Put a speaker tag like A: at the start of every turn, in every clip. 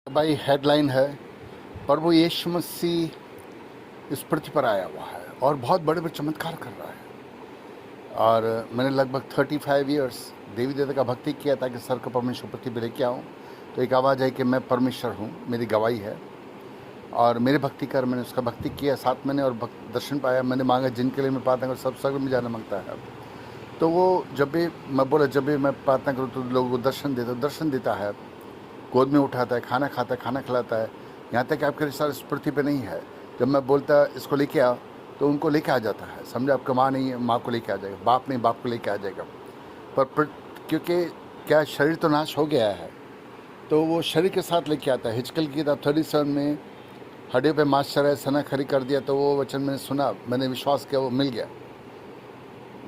A: भाई हेडलाइन है, प्रभु यीशु मसीह इस पृथ्वी पर आया हुआ है और बहुत बड़े बड़े चमत्कार कर रहा है। और मैंने लगभग 35 इयर्स देवी देवता का भक्ति किया ताकि सर को परमेश्वर पृथ्वी पर लेके आऊँ। तो एक आवाज़ है कि मैं परमेश्वर हूँ, मेरी गवाही है और मेरे भक्ति कर मैंने उसका भक्ति किया साथ मैंने और दर्शन पाया। मैंने मांगा जिनके लिए मैं प्रार्थना करूँ सब स्वर्ग में जाना मांगता है। तो वो जब भी मैं बोला जब भी मैं प्रार्थना करूँ तो लोगों को दर्शन देता है, गोद में उठाता है, खाना खाता है, खाना खिलाता है। यहाँ तक कि आपके रिश्तेदार इस पृथ्वी पे नहीं है, जब मैं बोलता इसको लेके आ तो उनको लेके आ जाता है। समझे, आपका माँ नहीं है, माँ को लेके आ जाएगा, बाप नहीं, बाप को लेके आ जाएगा। पर क्योंकि क्या शरीर तो नाश हो गया है तो वो शरीर के साथ लेके आता है। हिजकिय्याह की किताब 37 में हड्डियों पे मांस चढ़ाया, सना खरी कर दिया। तो वो वचन मैंने सुना, मैंने विश्वास किया, वो मिल गया।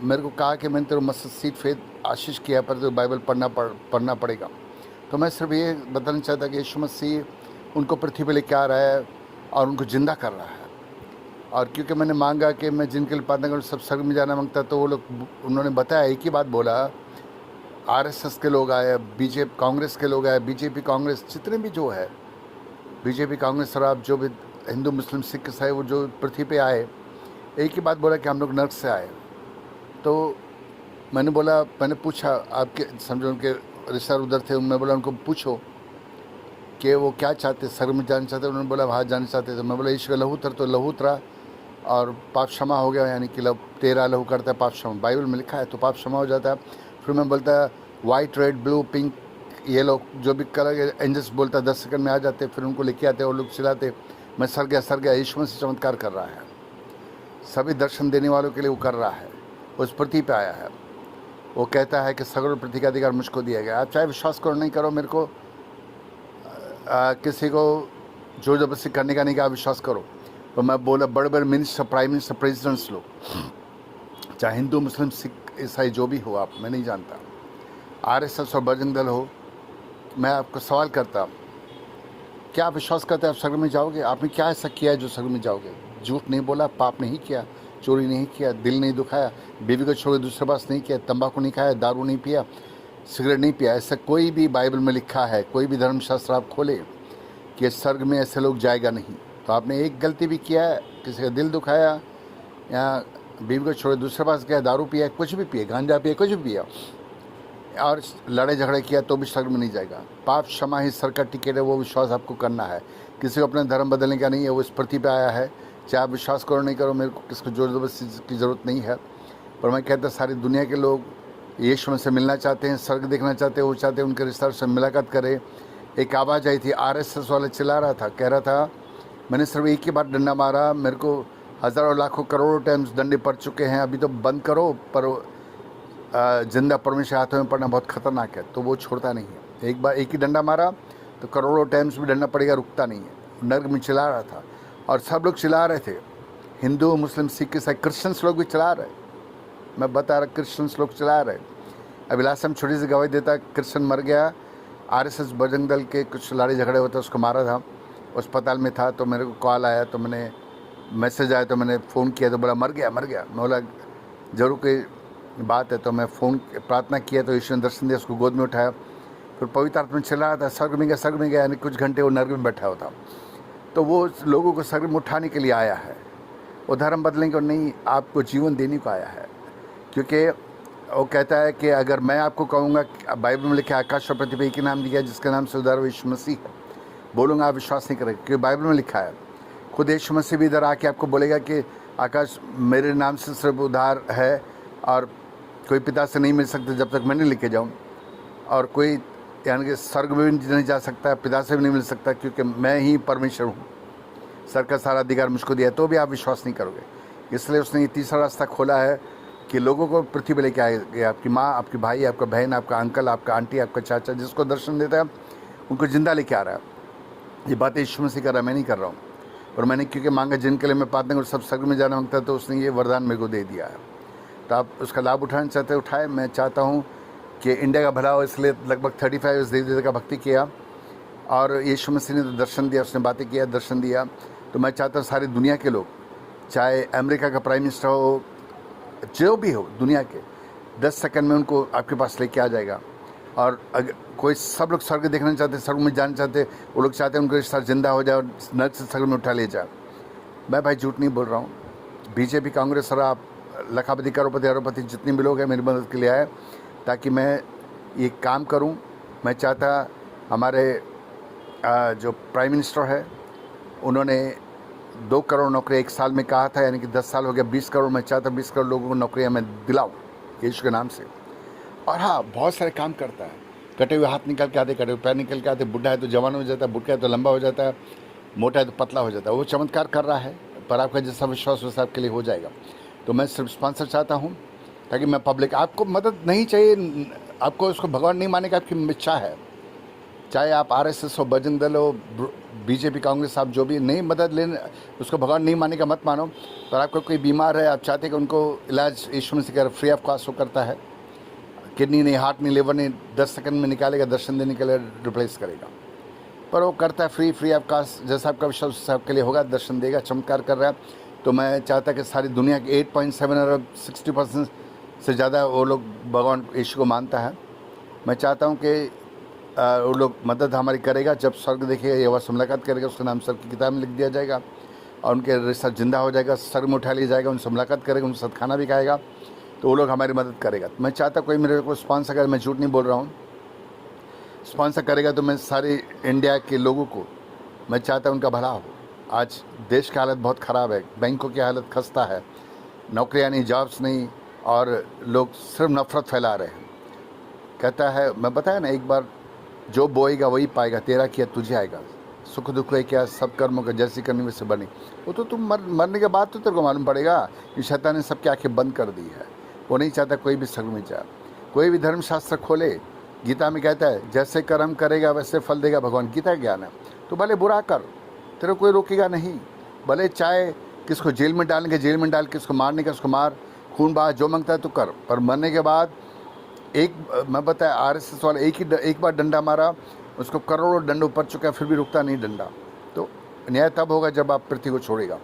A: मेरे को कहा कि मैंने तेरे मस्जिद सीट फेद आशीष किया पर तो बाइबल पढ़ना पड़ेगा। तो मैं सिर्फ ये बताना चाहता कि यीशु मसीह उनको पृथ्वी पे लेके आ रहा है और उनको ज़िंदा कर रहा है। और क्योंकि मैंने मांगा कि मैं जिनके लिए प्रार्थना करूँ सब स्वर्ग में जाना मांगता, तो वो लोग उन्होंने बताया एक ही बात बोला, आरएसएस के लोग आए, बीजेपी कांग्रेस के लोग आए, बीजेपी कांग्रेस जितने भी जो है बीजेपी कांग्रेस और आप जो भी हिंदू मुस्लिम सिख ईसाई वो जो पृथ्वी पे आए, एक ही बात बोला कि हम लोग नर्क से आए। तो मैंने पूछा आपके समझो उनके रिश्तेदार उधर थे, मैं बोला उनको पूछो कि वो क्या चाहते, स्वर्ग में जाना चाहते। उन्होंने बोला वहाँ जाना चाहते। तो मैं बोला ईश्वर लहू उतर, तो लहू उतरा और पाप क्षमा हो गया, यानी कि तेरा लहू करता है पाप क्षमा, बाइबल में लिखा है, तो पाप क्षमा हो जाता है। फिर मैं बोलता white red blue pink yellow जो भी कलर के एंजल्स बोलता 10 सेकंड में आ जाते, फिर उनको लेके आते और लोग चिल्लाते मैं सर गया। यीशु मसीह चमत्कार कर रहा है, सभी दर्शन देने वालों के लिए वो कर रहा है, उस पृथ्वी पे आया है। वो कहता है कि सगल पृथ्वी का अधिकार मुझको दिया गया। आप चाहे विश्वास करो नहीं करो, मेरे को किसी को जोर जबरदस्ती करने का नहीं कहा, विश्वास करो। तो मैं बोला बड़े बड़े मिनिस्टर, प्राइम मिनिस्टर, प्रेसिडेंट्स लोग, चाहे हिंदू मुस्लिम सिख ईसाई जो भी हो, आप मैं नहीं जानता, आरएसएस और बजरंग दल हो, मैं आपको सवाल करता क्या आप विश्वास करते हैं आप स्वर्ग में जाओगे? आपने क्या ऐसा किया है जो स्वर्ग में जाओगे? झूठ नहीं बोला, पाप नहीं किया, चोरी नहीं किया, दिल नहीं दुखाया, बीवी को छोड़ दूसरे पास नहीं किया, तंबाकू नहीं खाया, दारू नहीं पिया, सिगरेट नहीं पिया। ऐसा कोई भी बाइबल में लिखा है, कोई भी धर्मशास्त्र आप खोले कि स्वर्ग में ऐसे लोग जाएगा नहीं। तो आपने एक गलती भी किया है, किसी का दिल दुखाया या बीवी को छोड़े दूसरे पास गया, दारू पिया, कुछ भी पिए, गांजा पिया, कुछ भी पिया और लड़ाई झगड़े किया तो भी स्वर्ग में नहीं जाएगा। पाप क्षमा ही स्वर्ग का टिकट है, वो विश्वास आपको करना है। किसी को अपना धर्म बदलने का नहीं है, वो इस पृथ्वी पे आया है, चाहे आप विश्वास करो नहीं करो, मेरे को किसको जोर जबरदस्ती की ज़रूरत नहीं है। पर मैं कहता सारी दुनिया के लोग यीशु से मिलना चाहते हैं, स्वर्ग देखना चाहते हैं, वो चाहते हैं उनके रिश्तेदार से मुलाकात करें। एक आवाज़ आई थी, आरएसएस वाला चिल्ला रहा था, कह रहा था मैंने सिर्फ एक ही बार डंडा मारा, मेरे को हज़ारों लाखों करोड़ों टाइम्स डंडे पड़ चुके हैं, अभी तो बंद करो। पर जिंदा परमेश्वर हाथों में पड़ना बहुत खतरनाक है, तो वो छोड़ता नहीं है। एक बार एक ही डंडा मारा तो करोड़ों टाइम्स भी डंडा पड़ेगा, रुकता नहीं है। नर्क में चिल्ला रहा था और सब लोग चिल्ला रहे थे, हिंदू मुस्लिम सिख ईसाई क्रिश्चियंस लोग भी चिल्ला रहे। मैं बता रहा क्रिश्चियंस लोग चिल्ला रहे। अभी लास्ट टाइम छोटी सी गवाही देता, क्रिश्चियन मर गया, आरएसएस बजरंग दल के कुछ लड़ाई झगड़े होते उसको मारा था, अस्पताल में था। तो मेरे को कॉल आया, तो मैंने मैसेज आया, तो मैंने फ़ोन किया, तो बोला मर गया। मैं बोला जरूर कोई बात है। तो मैं फ़ोन प्रार्थना किया तो ईश्वर ने दर्शन दिया, उसको गोद में उठाया, फिर पवित्र आत्मा में चला रहा था, स्वर्ग में गया, यानी कुछ घंटे वो नर्क में बैठा होता। तो वो लोगों को स्वर्ग में उठाने के लिए आया है, वो धर्म बदलने को नहीं, आपको जीवन देने को आया है। क्योंकि वो कहता है कि अगर मैं आपको कहूँगा, बाइबल में लिखा है आकाश और पृथ्वी पे एक ही नाम दिया जिसके नाम से उद्धार यीशु मसीह है, बोलूँगा आप विश्वास नहीं करेंगे, क्योंकि बाइबल में लिखा है। खुद यीशु मसीह भी इधर आके आपको बोलेगा कि आकाश मेरे नाम से सिर्फ उद्धार है और कोई पिता से नहीं मिल सकता जब तक मैं नहीं लेके जाऊँ, और कोई यानी कि स्वर्ग में भी नहीं जा सकता, पिता से भी नहीं मिल सकता, क्योंकि मैं ही परमेश्वर हूँ, स्वर्ग का सारा अधिकार मुझको दिया। तो भी आप विश्वास नहीं करोगे, इसलिए उसने ये तीसरा रास्ता खोला है कि लोगों को पृथ्वी पे लेके आएगा। आपकी माँ, आपकी भाई, आपका बहन, आपका अंकल, आपका आंटी, आपका चाचा, जिसको दर्शन देता है उनको जिंदा लेके आ रहा है। ये बात यीशु मसीह कर रहा है, मैं नहीं कर रहा हूँ। और मैंने क्योंकि मांगा जिनके लिए मैं प्रार्थना करूँ सब स्वर्ग में जाना मांगता है, तो उसने ये वरदान मेरे को दे दिया है। तो आप उसका लाभ उठाना चाहते उठाए। मैं चाहता हूँ कि इंडिया का भला हो, इसलिए लगभग 35 देवी देवता का भक्ति किया और यीशु मसीह ने तो दर्शन दिया, उसने बातें किया, दर्शन दिया। तो मैं चाहता हूँ सारी दुनिया के लोग, चाहे अमेरिका का प्राइम मिनिस्टर हो, जो भी हो दुनिया के, 10 सेकंड में उनको आपके पास लेके आ जाएगा। और अगर कोई सब लोग स्वर्ग देखना चाहते, स्वर्ग में जाना चाहते, वो लोग चाहते हैं उनके रिश्ता जिंदा हो जाए और नर्क से स्वर्ग में उठा ले जाए। मैं भाई झूठ नहीं बोल रहा हूँ। बीजेपी, कांग्रेस और आप लखापति, करोड़पति, अरबपति जितने भी लोग हैं मेरी मदद के लिए आए ताकि मैं ये काम करूं। मैं चाहता हमारे जो प्राइम मिनिस्टर है उन्होंने 2 करोड़ नौकरी 1 साल में कहा था, यानी कि 10 साल हो गया 20 करोड़। मैं चाहता 20 करोड़ लोगों को नौकरियां मैं दिलाऊं यीशु के नाम से। और हाँ, बहुत सारे काम करता है। कटे हुए हाथ निकल के आते, कटे हुए पैर निकल के आते, बुढ़ा है तो जवान हो जाता है, बुढ़ा है तो लंबा हो जाता है, मोटा है तो पतला हो जाता है। वो चमत्कार कर रहा है, पर आपका जैसा विश्वास वैसा आपके लिए हो जाएगा। तो मैं सिर्फ स्पॉन्सर चाहता हूँ ताकि मैं पब्लिक, आपको मदद नहीं चाहिए, आपको उसको भगवान नहीं माने का आपकी इच्छा है, चाहे आप RSS हो, बजरंग दल हो, बीजेपी, कांग्रेस, आप जो भी नहीं मदद लेने, उसको भगवान नहीं माने का मत मानो। पर आपको कोई बीमार है, आप चाहते कि उनको इलाज यीशु मसीह का फ्री ऑफ कॉस्ट वो करता है। किडनी नहीं, हार्ट नहीं, लिवर नहीं, 10 सेकंड में निकालेगा, दर्शन देने के लिए रिप्लेस करेगा, पर वो करता है फ्री ऑफ कॉस्ट। जैसा आपका विश्वास आपके लिए होगा, दर्शन देगा, चमत्कार कर रहा है। तो मैं चाहता कि सारी दुनिया के 8.7 अरब 60% से ज़्यादा वो लोग भगवान यीशु को मानता है। मैं चाहता हूँ कि वो लोग मदद हमारी करेगा। जब स्वर्ग देखेगा, यहोवा से मुलाकात करेगा, उसका नाम स्वर्ग की किताब में लिख दिया जाएगा और उनके रिश्ता जिंदा हो जाएगा, स्वर्ग में उठा लिया जाएगा, उनसे मुलाकात करेगा, उनके साथ खाना भी खाएगा, तो वो लोग हमारी मदद करेगा। मैं चाहता कोई मेरे को स्पॉन्सर करे, मैं झूठ नहीं बोल रहा हूँ, स्पॉन्सर करेगा तो मैं सारे इंडिया के लोगों को, मैं चाहता उनका भला हो। आज देश की हालत बहुत ख़राब है, बैंकों की हालत खस्ता है, नौकरियाँ नहीं, जॉब्स नहीं, और लोग सिर्फ नफरत फैला रहे हैं। कहता है, मैं बताया ना एक बार, जो बोएगा वही पाएगा, तेरा किया तुझे आएगा, सुख दुख है क्या, सब कर्मों का जैसी करनी वैसे बनी। वो तो तुम मरने के बाद तो तेरे को मालूम पड़ेगा कि शैतान ने सबकी आंखें बंद कर दी है। वो नहीं चाहता कोई भी स्वर्ग में जाए। कोई भी धर्मशास्त्र खोले, गीता में कहता है जैसे कर्म करेगा वैसे फल देगा भगवान, गीता ज्ञान है। तो भले बुरा कर, तेरे कोई रोकेगा नहीं। भले चाहे किसको जेल में डालने के जेल में डाल, किसको मारने का उसको मार, खून बहा, जो मांगता है तो कर, पर मरने के बाद मैं बताया RSS वाला एक बार डंडा मारा, उसको करोड़ों दंड ऊपर चुका है, फिर भी रुकता नहीं डंडा। तो न्याय तब होगा जब आप पृथ्वी को छोड़ेगा।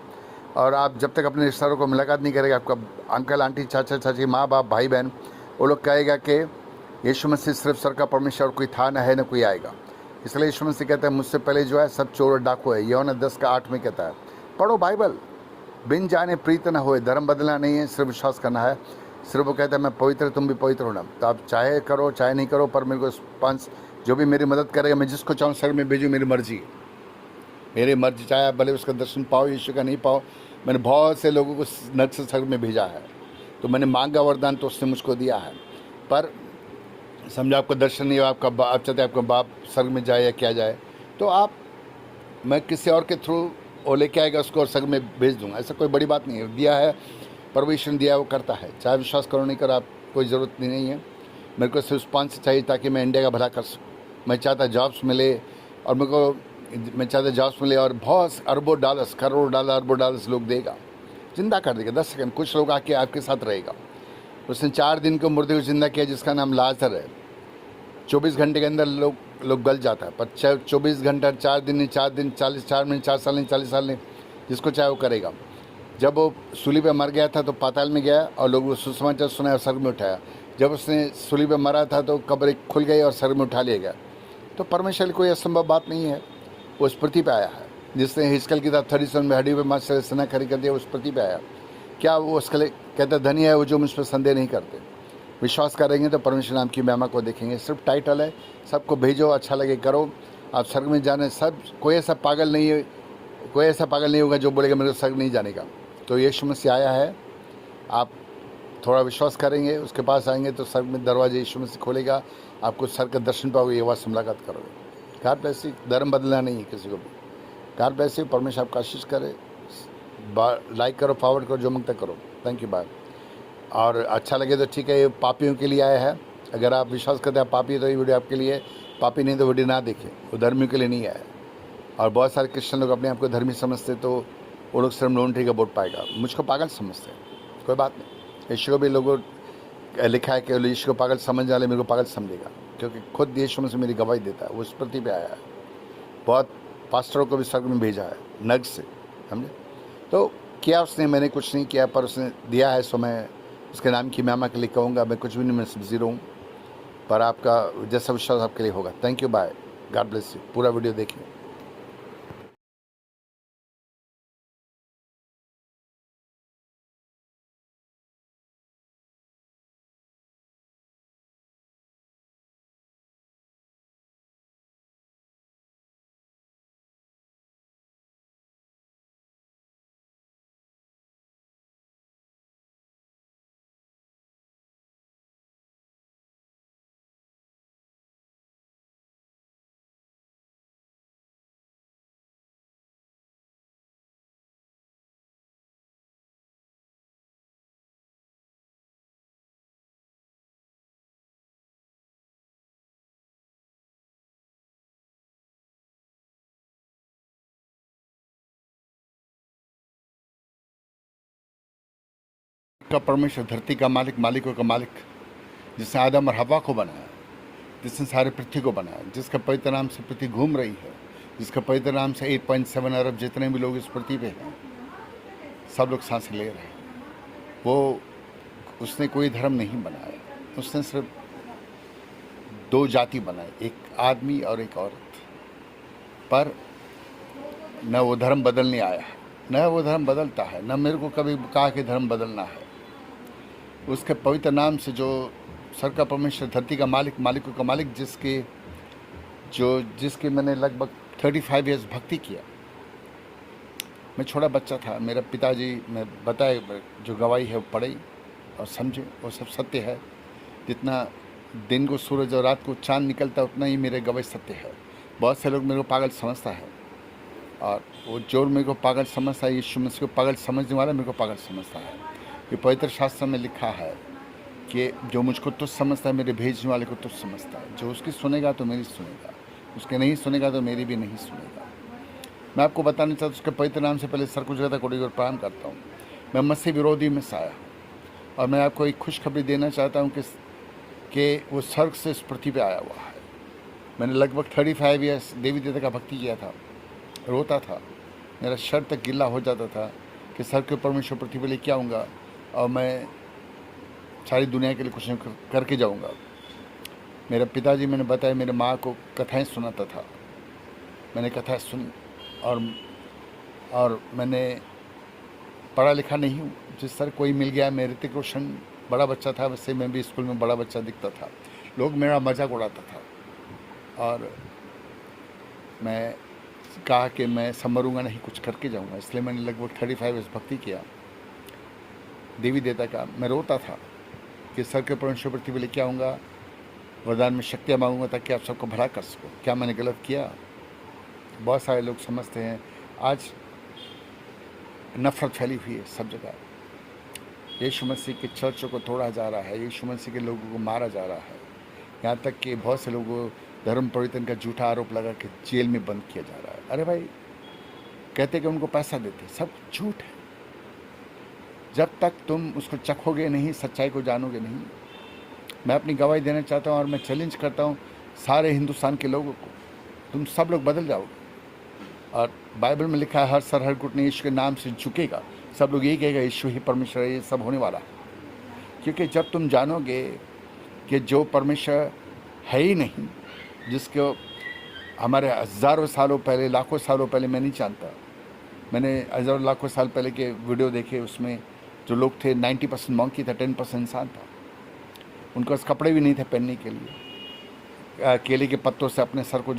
A: और आप जब तक अपने रिश्तेदारों को मुलाकात नहीं करेगा, आपका अंकल आंटी, चाचा चाची, माँ बाप, भाई बहन, वो लोग कहेगा कि यीशु मसीह सिर्फ सर का परमेश्वर, कोई था ना है ना कोई आएगा। इसलिए यीशु मसीह कहता है मुझसे पहले जो है सब चोर और डाकू है। यूहन्ना 10:8 में कहता है, पढ़ो बाइबल, बिन जाने प्रीत न होए। धर्म बदलना नहीं है, सिर्फ विश्वास करना है। सिर्फ वो कहता है मैं पवित्र, तुम भी पवित्र होना। तो आप चाहे करो चाहे नहीं करो, पर मेरे को स्पॉन्स जो भी मेरी मदद करेगा, मैं जिसको चाहूँ सर में भेजूँ, मेरी मर्जी, मेरी मर्जी। चाहे आप भले उसका दर्शन पाओ, यीशु का नहीं पाओ। मैंने बहुत से लोगों को नर्क से स्वर्ग में भेजा है, तो मैंने मांगा वरदान तो उसने मुझको दिया है। पर समझो आपको दर्शन नहीं हो, आप चाहते आपका बाप स्वर्ग में जाए या क्या जाए, तो आप, मैं किसी और के थ्रू वो लेके आएगा उसको और स्वर्ग में भेज दूँगा। ऐसा कोई बड़ी बात नहीं है। दिया है, परमिशन दिया है, वो करता है। चाहे विश्वास करो नहीं करो, आप कोई ज़रूरत नहीं है। मेरे को सिर्फ स्पॉन्सर चाहिए ताकि मैं इंडिया का भला कर सकूँ। मैं चाहता जॉब्स मिले, और मैं चाहता जॉब्स मिले, और बहुत अरबों डॉलर्स, करोड़ों डॉलर, अरबों डॉलर्स लोग देगा, जिंदा कर देगा 10 सेकंड। कुछ लोग आके आपके साथ रहेगा। उसने 4 दिन को मुर्दे को जिंदा किया, जिसका नाम लाजर है। 24 घंटे के अंदर लोग गल जाता है, पर 24 घंटा, 4 दिन नहीं, 4 दिन 4 मिनट, 4 साल नहीं, 40 साल नहीं, जिसको चाहे वो करेगा। जब वो सूली पे मर गया था तो पाताल में गया, और लोग सुसमाचार सुनाया और स्वर्ग में उठाया। जब उसने सूली पे मरा था तो कब्र खुल गई और स्वर्ग में उठा लिया गया। तो परमेश्वर की कोई असंभव बात नहीं है। वो उस पृथ्वी पे आया है, जिसने हिजकिय्याह की किताब 37 में हड्डी पे मांस से सेना खड़ी कर दिया, उस पृथ्वी पे आया। क्या वो उसके लिए कहता धनी है वो जो मुझ पर संदेह नहीं करते। विश्वास करेंगे तो परमेश्वर नाम की महिमा को देखेंगे। सिर्फ टाइटल है, सबको भेजो, अच्छा लगे करो, आप स्वर्ग में जाने। सब कोई ऐसा पागल नहीं होगा जो बोलेगा मेरे को स्वर्ग नहीं जाने का। तो यीशु मसीह आया है, आप थोड़ा विश्वास करेंगे, उसके पास आएंगे तो स्वर्ग में दरवाजे यीशु मसीह खोलेगा, आपको स्वर्ग का दर्शन पाओगे, यहोवा से मुलाकात करोगे। God bless you. धर्म बदलना नहीं है किसी को भी। God bless you. परमेश्वर आपको आशीष करे। लाइक करो, फॉरवर्ड करो, जो मांगता करो। Thank you, bye. और अच्छा लगे तो ठीक है। ये पापियों के लिए आया है। अगर आप विश्वास करते हैं पापी, तो ये वीडियो आपके लिए। पापी नहीं तो वीडियो ना देखें, वो धर्मियों के लिए नहीं आया। और बहुत सारे क्रिश्चियन लोग अपने आप को धर्मी समझते, तो वो लोग सिर्फ लॉन्ड्री का वोट पाएगा। मुझको पागल समझते हैं, कोई बात नहीं। यीशु को भी लोगों लिखा है कि यीशु को पागल समझ वाले मेरे को पागल समझेगा, क्योंकि खुद यीशु में से मेरी गवाही देता है। वो उस पृथ्वी पे आया है। बहुत पास्टरों को भी स्वर्ग में भेजा है नर्क से, समझे। तो किया उसने, मैंने कुछ नहीं किया, पर उसने दिया है, सो मैं उसके नाम की महिमा के लिए कहूँगा। मैं कुछ भी नहीं, मैं सिर्फ ज़ीरो हूँ। पर आपका जैसा विश्वास आपके लिए होगा। Thank you, bye, God bless you. पूरा वीडियो देखिए। का परमेश्वर, धरती का मालिक, मालिकों का मालिक, जिसने आदम और हवा को बनाया, जिसने सारे पृथ्वी को बनाया, जिसका पवित्र नाम से पृथ्वी घूम रही है, जिसका पवित्र नाम से 8.7 अरब जितने भी लोग इस पृथ्वी पे हैं, सब लोग सांसें ले रहे हैं। वो उसने कोई धर्म नहीं बनाया, उसने सिर्फ दो जाति बनाए, एक आदमी और एक औरत। पर न वो धर्म बदलने आया है, न वो धर्म बदलता है, न मेरे को कभी कहा कि धर्म बदलना है। उसके पवित्र नाम से जो सर का परमेश्वर, धरती का मालिक, मालिकों का मालिक, जिसके मैंने लगभग 35 ईयर्स भक्ति किया। मैं छोटा बच्चा था, मेरा पिताजी मैं बताए जो गवाही है वो पढ़े और समझे, वो सब सत्य है। जितना दिन को सूरज और रात को चांद निकलता है उतना ही मेरे गवाही सत्य है। बहुत से लोग मेरे को पागल समझता है, और वो जो मेरे को पागल समझता है, यीशु मसीह को पागल समझने वाला मेरे को पागल समझता है। ये पवित्र शास्त्र में लिखा है कि जो मुझको तुच्छ समझता है मेरे भेजने वाले को तुच्छ समझता है। जो उसकी सुनेगा तो मेरी सुनेगा, उसके नहीं सुनेगा तो मेरी भी नहीं सुनेगा। मैं आपको बताना चाहता हूँ, उसके पवित्र नाम से पहले सर को ज़्यादा कोटि और प्रणाम करता हूँ। मैं मसीह विरोधी में से आया हूँ, और मैं आपको एक खुशखबरी देना चाहता हूँ कि वो स्वर्ग से इस पृथ्वी पे आया हुआ है। मैंने लगभग 35 ईयर्स देवी देवता का भक्ति किया था, रोता था, मेरा शर तक गिल्ला हो जाता था कि सर के परमेश्वर पृथ्वी पे लेके आऊँगा और मैं सारी दुनिया के लिए कुछ नहीं करके जाऊँगा। मेरे पिताजी, मैंने बताया, मेरे माँ को कथाएं सुनाता था। मैंने कथाएं सुनी, और मैंने पढ़ा लिखा नहीं हूँ। जिस तरह कोई मिल गया, मैं ऋतिक रोशन बड़ा बच्चा था, वैसे मैं भी स्कूल में बड़ा बच्चा दिखता था। लोग मेरा मजाक उड़ाता था, और मैं कहा कि मैं संभरूंगा नहीं, कुछ करके जाऊंगा। इसलिए मैंने लगभग 35 ईयर्स भक्ति किया देवी देवता का। मैं रोता था कि सर के परमेश्वर पृथ्वी पे लेके आऊँगा, वरदान में शक्तियाँ मांगूंगा ताकि आप सबको भला कर सको। क्या मैंने गलत किया? बहुत सारे लोग समझते हैं, आज नफरत फैली हुई है सब जगह। यीशु मसीह के चर्चों को तोड़ा जा रहा है, यीशु मसीह के लोगों को मारा जा रहा है। यहाँ तक कि बहुत से लोगों को धर्म परिवर्तन का झूठा आरोप लगा के जेल में बंद किया जा रहा है। अरे भाई, कहते कि उनको पैसा देते, सब झूठ है। जब तक तुम उसको चखोगे नहीं, सच्चाई को जानोगे नहीं। मैं अपनी गवाही देना चाहता हूँ, और मैं चैलेंज करता हूँ सारे हिंदुस्तान के लोगों को, तुम सब लोग बदल जाओगे। और बाइबल में लिखा है, हर सर हर घुटने यीशु के नाम से झुकेगा। सब लोग यही कहेगा यीशु ही परमेश्वर है। ये सब होने वाला है, क्योंकि जब तुम जानोगे कि जो परमेश्वर है ही नहीं, जिसको हमारे हज़ारों सालों पहले, लाखों सालों पहले मैं नहीं जानता। मैंने हज़ारों लाखों साल पहले के वीडियो देखे, उसमें जो लोग थे 90% मंकी था, 10% इंसान था। उनके पास कपड़े भी नहीं थे पहनने के लिए। केले के पत्तों से अपने सर को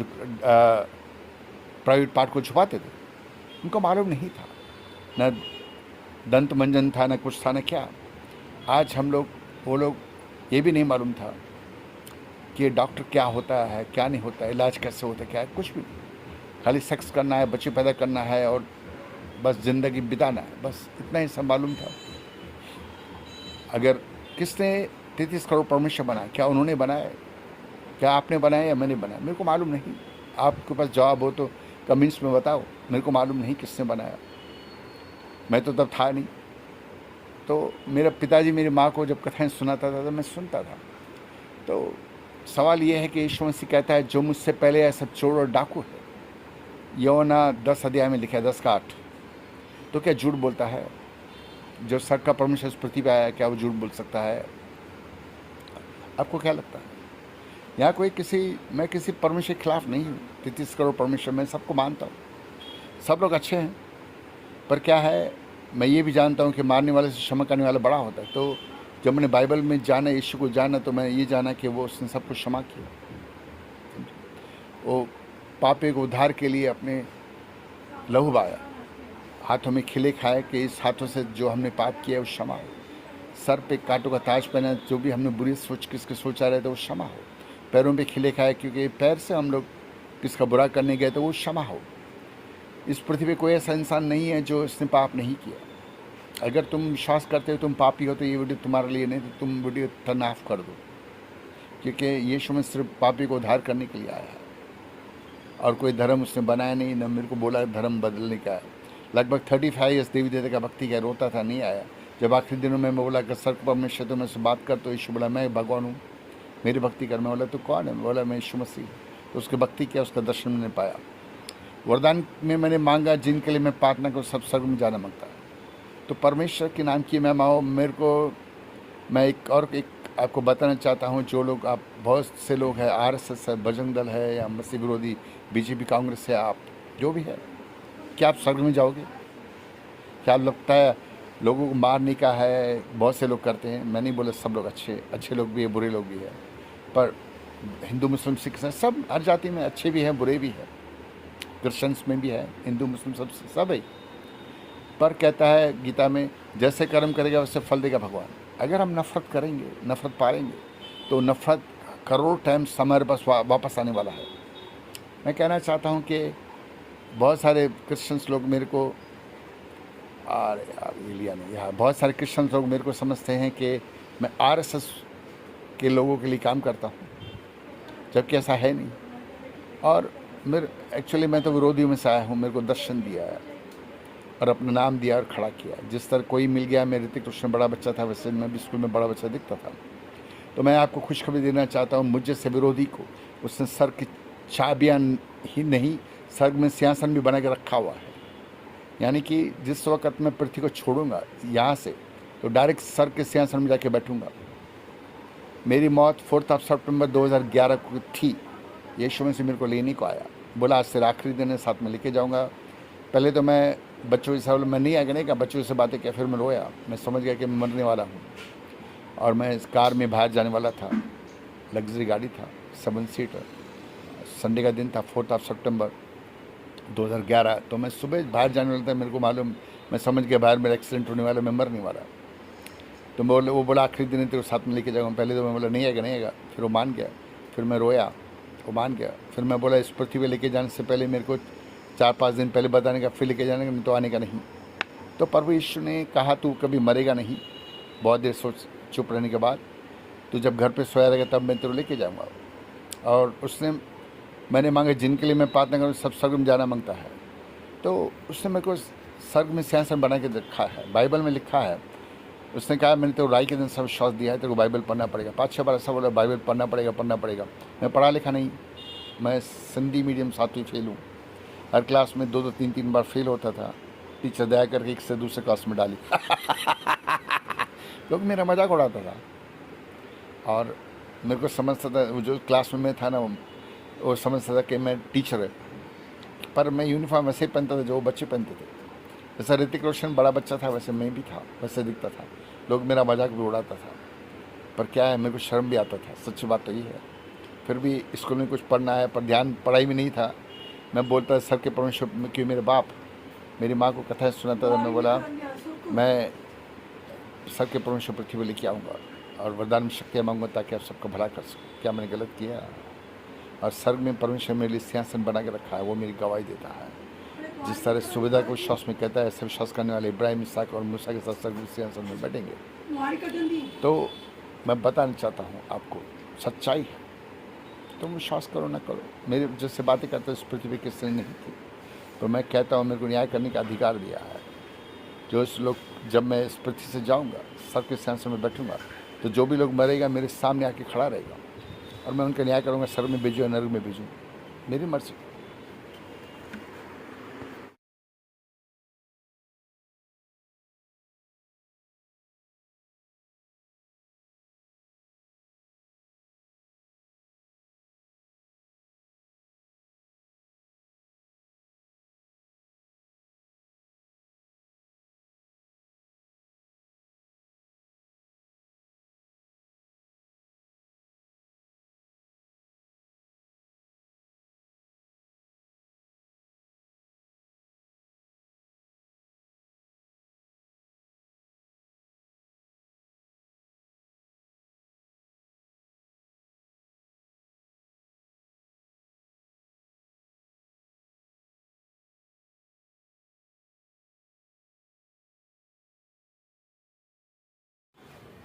A: प्राइवेट पार्ट को छुपाते थे। उनको मालूम नहीं था, न दंत मंजन था, न कुछ था, न क्या। आज हम लोग, वो लोग, ये भी नहीं मालूम था कि डॉक्टर क्या होता है, क्या नहीं होता है, इलाज कैसे होता है, क्या है, कुछ भी नहीं। खाली सेक्स करना है, बच्चे पैदा करना है, और बस ज़िंदगी बिताना है, बस इतना ही सब मालूम था। अगर किसने 33 करोड़ परमेश्वर बनाया, क्या उन्होंने बनाया, क्या आपने बनाया या मैंने बनाया, मेरे को मालूम नहीं। आपके पास जवाब हो तो कमेंट्स में बताओ। मेरे को मालूम नहीं किसने बनाया, मैं तो तब था नहीं। तो मेरे पिताजी मेरी माँ को जब कथाएं सुनाता था तो मैं सुनता था। तो सवाल ये है कि यीशु मसीह कहता है, जो मुझसे पहले है सब चोर और डाकू है। यूहन्ना 10 अध्याय में लिखा है, 10 का 8। तो क्या झूठ बोलता है? जो सर का परमेश्वर इस पृथ्वी पे आया, क्या वो झूठ बोल सकता है? आपको क्या लगता है? यहाँ कोई मैं किसी परमेश्वर के खिलाफ नहीं हूँ। 33 करोड़ परमेश्वर मैं सबको मानता हूँ, सब लोग अच्छे हैं। पर क्या है, मैं ये भी जानता हूँ कि मारने वाले से क्षमा करने वाला बड़ा होता है। तो जब मैंने बाइबल में जाना, यीशु को जाना, तो मैं ये जाना कि वो उसने सबको क्षमा किया। वो पापी को उद्धार के लिए अपने लहू बहाया, हाथों में खिले खाए कि इस हाथों से जो हमने पाप किया वो क्षमा हो। सर पे कांटों का ताज पहना, जो भी हमने बुरी सोच किसके सोचा रहे थे वो क्षमा हो। पैरों पे खिले खाए क्योंकि पैर से हम लोग किसका बुरा करने गए तो वो क्षमा हो। इस पृथ्वी पे कोई ऐसा इंसान नहीं है जो इसने पाप नहीं किया। अगर तुम विश्वास करते हो तुम पापी हो तो ये वीडियो तुम्हारे लिए नहीं, तो तुम वीडियो टर्न ऑफ कर दो, क्योंकि यीशु में सिर्फ पापी को उद्धार करने के लिए आया है और कोई धर्म उसने बनाया नहीं, न मेरे को बोला धर्म बदलने का है। लगभग 35 ईयर्स देवी देवता का भक्ति किया, रोता था, नहीं आया। जब आखिरी दिनों में मैं बोला कि सर परमेश्वर तो मैं से बात कर, तो यीशु बोला मैं भगवान हूँ, मेरी भक्ति कर। मैं बोला तो कौन है? बोला मैं यीशु मसीह। तो उसकी भक्ति किया, उसका दर्शन मैंने पाया। वरदान में मैंने मांगा जिनके लिए मैं प्रार्थना करूँ सब स्वर्ग में जाना मांगता है। तो परमेश्वर के नाम की मैं माओ मेरे को, मैं एक आपको बताना चाहता हूँ। जो लोग, आप बहुत से लोग हैं, आरएसएस है, बजरंग दल है, या मसीह विरोधी बीजेपी कांग्रेस है, आप जो भी है, क्या आप स्वर्ग में जाओगे? क्या लगता है लोगों को मारने का है? बहुत से लोग करते हैं, मैं नहीं बोला सब लोग अच्छे लोग भी है, बुरे लोग भी है। पर हिंदू मुस्लिम सिख सब, हर जाति में अच्छे भी हैं बुरे भी हैं, क्रिश्चियंस में भी है, हिंदू मुस्लिम सब है। पर कहता है गीता में, जैसे कर्म करेगा वैसे फल देगा भगवान। अगर हम नफरत करेंगे, नफरत पालेंगे, तो नफरत करोड़ टाइम समय बस वापस आने वाला है। मैं कहना चाहता हूँ कि बहुत सारे क्रिश्चियंस लोग मेरे को, और यार ये लिया नहीं, यहाँ बहुत सारे क्रिश्चियंस लोग मेरे को समझते हैं कि मैं आरएसएस के लोगों के लिए काम करता हूँ, जबकि ऐसा है नहीं। और एक्चुअली मैं तो विरोधियों में से आया हूँ। मेरे को दर्शन दिया है और अपना नाम दिया और खड़ा किया। जिस तरह कोई मिल गया, मैं ऋतिक रोशन बड़ा बच्चा था, वैसे मैं भी स्कूल में बड़ा बच्चा दिखता था। तो मैं आपको खुशखबरी देना चाहता हूँ, मुझ जैसे विरोधी को उसने सर की चाबियाँ ही नहीं, सर में सिंहासन भी बना के रखा हुआ है। यानी कि जिस वक्त मैं पृथ्वी को छोड़ूंगा यहाँ से, तो डायरेक्ट सर के सिंहासन में जाके बैठूंगा। मेरी मौत 4 सितंबर 2011 को थी। यीशु मसीह मेरे को लेने को आया, बोला आज से आखिरी दिन है, साथ में लेके जाऊंगा। पहले तो मैं बच्चों से मैं नहीं आगे नहीं कहा, बच्चों से बातें किया, फिर मैं रोया। मैं समझ गया कि मैं मरने वाला हूँ। और मैं इस कार में बाहर जाने वाला था, लग्जरी गाड़ी था, 7 सीटर। संडे का दिन था, 4 सितंबर 2011। तो मैं सुबह बाहर जाने वाला था, मेरे को मालूम, मैं समझ गया बाहर मेरा एक्सीडेंट होने वाला, मैं मरने वाला। तो वो बोला आखिरी दिन तेरे साथ में लेके जाऊँगा। पहले तो मैं बोला नहीं आएगा। फिर वो मान गया, फिर मैं रोया, वो मान गया। फिर मैं बोला इस पृथ्वी पे लेके जाने से पहले मेरे को 4-5 दिन पहले बताने का, फिर लेके जाने का, नहीं तो आने का नहीं। तो प्रभु यीशु ने कहा तू कभी मरेगा नहीं। बहुत देर सोच चुप रहने के बाद, तो जब घर पे सोया रहेगा तब मैं तेरे लेके जाऊँगा। और मैंने मांगा जिनके लिए मैं प्रार्थना करूँ सब स्वर्ग में जाना मांगता है। तो उसने मेरे को स्वर्ग में सिंहासन बना के रखा है, बाइबल में लिखा है। उसने कहा मैंने तो राय के दिन सब विश्वास दिया है, तेरे को बाइबल पढ़ना पड़ेगा। 5-6 बार ऐसा बोला बाइबल पढ़ना पड़ेगा। मैं पढ़ा लिखा नहीं, मैं सिंधी मीडियम 7वीं फेल हूँ। हर क्लास में 2-2 3-3 बार फेल होता था। टीचर दया करके एक से दूसरे क्लास में डाली लोग मेरा मजाक उड़ाता था। और मेरे को समझता था, वो जो क्लास में मैं था ना, वो समझता था कि मैं टीचर है। पर मैं यूनिफॉर्म वैसे ही पहनता था जो वो बच्चे पहनते थे। जैसा ऋतिक रोशन बड़ा बच्चा था वैसे मैं भी था, वैसे दिखता था। लोग मेरा मजाक भी उड़ाता था। पर क्या है, मेरे को शर्म भी आता था, सच्ची बात तो ये है। फिर भी स्कूल में कुछ पढ़ना है, पर ध्यान पढ़ाई में नहीं था। मैं बोलता सर के परमेश्वर, क्यों मेरे बाप मेरी माँ को कथाएं सुनाता था। मैं बोला मैं सर के परमेश्वर पृथ्वी पर लेके आऊँगा और वरदान में शक्तियाँ मांगूंगा ताकि आप सबका भला कर सकूँ। क्या मैंने गलत किया? और स्वर्ग में परमेश्वर मेरे लिए सिंहासन बना के रखा है, वो मेरी गवाही देता है। जिस तरह सुविधा को विश्वास में कहता है, ऐसे विश्वास करने वाले इब्राहिम, इसहाक और मूसा के साथ स्वर्ग में सिंहासन में बैठेंगे। तो मैं बताना चाहता हूँ आपको, सच्चाई है, तुम विश्वास करो ना करो। मेरे जैसे बातें करते इस पृथ्वी की श्रेणी नहीं थी, तो मैं कहता हूँ मेरे को न्याय करने का अधिकार दिया है। जो इस लोग, जब मैं इस पृथ्वी से जाऊँगा, स्वर्ग के सिंहासन में बैठूँगा, तो जो भी लोग मरेगा मेरे सामने आके खड़ा रहेगा और मैं उनका न्याय करूँगा, स्वर्ग में भेजूँ या नरक में भेजूँ, मेरी मर्जी।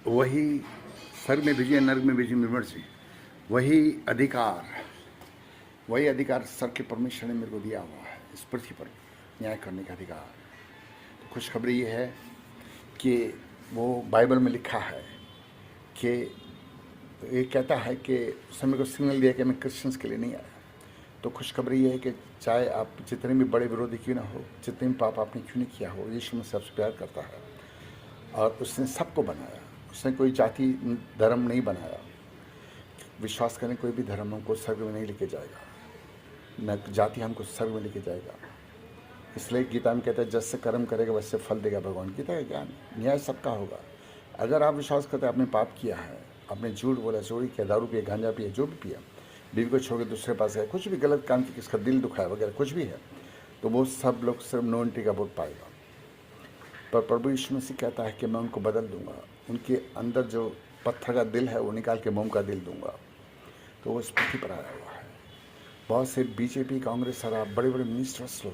A: वही स्वर्ग में भेजिए नर्क में भेजिए मेरी मर्जी, वही अधिकार सर के परमेश्वर ने मेरे को दिया हुआ है इस पृथ्वी पर न्याय करने का अधिकार। तो खुशखबरी ये है कि वो बाइबल में लिखा है कि ये कहता है कि उसने मेरे को सिग्नल दिया कि मैं क्रिश्चियंस के लिए नहीं आया। तो खुशखबरी ये है कि चाहे आप जितने भी बड़े विरोधी क्यों ना हो, जितने भी पाप आपने क्यों नहीं किया हो, यीशु मसीह आपसे प्यार करता है और उसने सबको बनाया। उसने कोई जाति धर्म नहीं बनाया। विश्वास करें कोई भी धर्म हमको स्वर्ग में नहीं लेके जाएगा, न जाति हमको स्वर्ग में लेके जाएगा। इसलिए गीता में कहता है जैसे कर्म करेगा वैसे फल देगा भगवान। गीता का ज्ञान, न्याय सबका होगा। अगर आप विश्वास करते हैं आपने पाप किया है, आपने झूठ बोला, चोरी किया, दारू पिया, गांजा पिया, जो भी पिया, बीवी को छोड़ के दूसरे पास गया, कुछ भी गलत काम किया, किसका दिल दुखाया वगैरह कुछ भी है, तो वो सब लोग सिर्फ नो एंट्री का वोट पाएगा। पर प्रभु यीशु मसीह कहता है कि मैं उनको बदल दूंगा, उनके अंदर जो पत्थर का दिल है वो निकाल के मोम का दिल दूंगा। तो वो इस पृथ्वी पर आया हुआ है। बहुत से बीजेपी, कांग्रेस और बड़े बड़े मिनिस्टर्स लोग,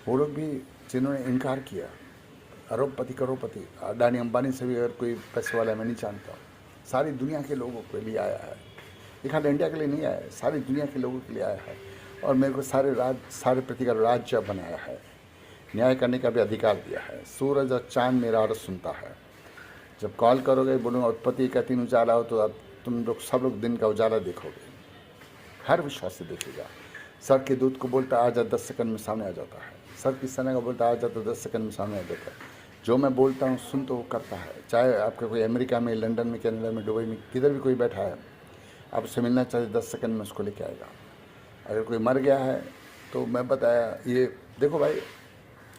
A: वो लोग भी जिन्होंने इनकार किया, अरबपति करोड़पति, अडानी अंबानी से भी अगर कोई पैसे वाला है मैं नहीं जानता, सारी दुनिया के लोगों के लिए आया है। ये खाली इंडिया के लिए नहीं आया है, सारी दुनिया के लोगों के लिए आया है। और मेरे को सारे पृथ्वी का राज्य बनाया है, न्याय करने का भी अधिकार दिया है। सूरज और चांद मेरा अर्ज सुनता है। जब कॉल करोगे बोलूँगा उत्पत्ति का 3 उजाला हो, तो तुम लोग सब लोग दिन का उजाला देखोगे, हर विश्वास से देखेगा। सर के दूत को बोलता आ जा, 10 सेकंड में सामने आ जाता है। सर की सेना को बोलता आ जा, तो 10 सेकंड में सामने आ जाता है। जो मैं बोलता हूँ सुन तो वो करता है। चाहे आपका कोई अमेरिका में, लंदन में, कनाडा में, दुबई में, किधर भी कोई बैठा है, आप उससे मिलना चाहते 10 सेकंड में उसको लेके आएगा। अगर कोई मर गया है तो मैं बताया, ये देखो भाई,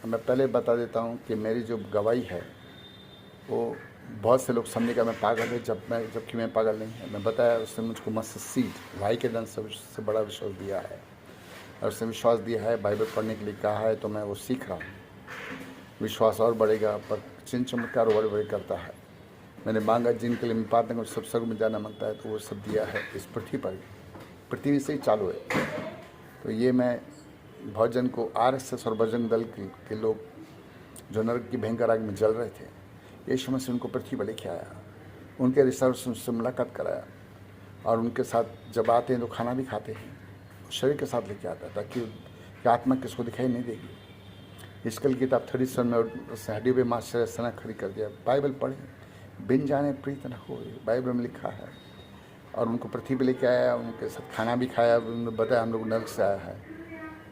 A: मैं पहले बता देता हूँ कि मेरी जो गवाही है वो बहुत से लोग समझेगा मैं पागल है, जबकि मैं पागल नहीं है। मैं बताया, उसने मुझको मस्त सीट भाई के दन से बड़ा विश्वास दिया है, और उसने विश्वास दिया है, बाइबल पढ़ने के लिए कहा है, तो मैं वो सीख रहा हूँ। विश्वास और बढ़ेगा, पर चिन्ह चमत्कार बड़े बड़े करता है। मैंने मांगा जिनके लिए मैं प्रार्थना करूँ, सब स्वर्ग में जाना मांगता है, तो वो सब दिया है इस पृथ्वी पर, पृथ्वी से ही चालू है। तो ये मैं भोजन को RSS और बजरंग दल के लोग जो नरक की भयंकर आग में जल रहे थे, यीशु मसीह उनको पृथ्वी पर लेके आया, उनके रिश्तेदारों से मुलाकात कराया, और उनके साथ जब आते हैं तो खाना भी खाते हैं, शरीर के साथ लेके आता है, ताकि आत्मा किसको दिखाई नहीं देगी। इसकल की किताब 37 में हड्डी पे मास्टर सना खड़ी कर दिया। बाइबल पढ़े, बिन जाने प्रीत न हो, बाइबल में लिखा है। और उनको पृथ्वी पे लेके आया, उनके साथ खाना भी खाया। उन्होंने बताया हम लोग नर्क से आया है।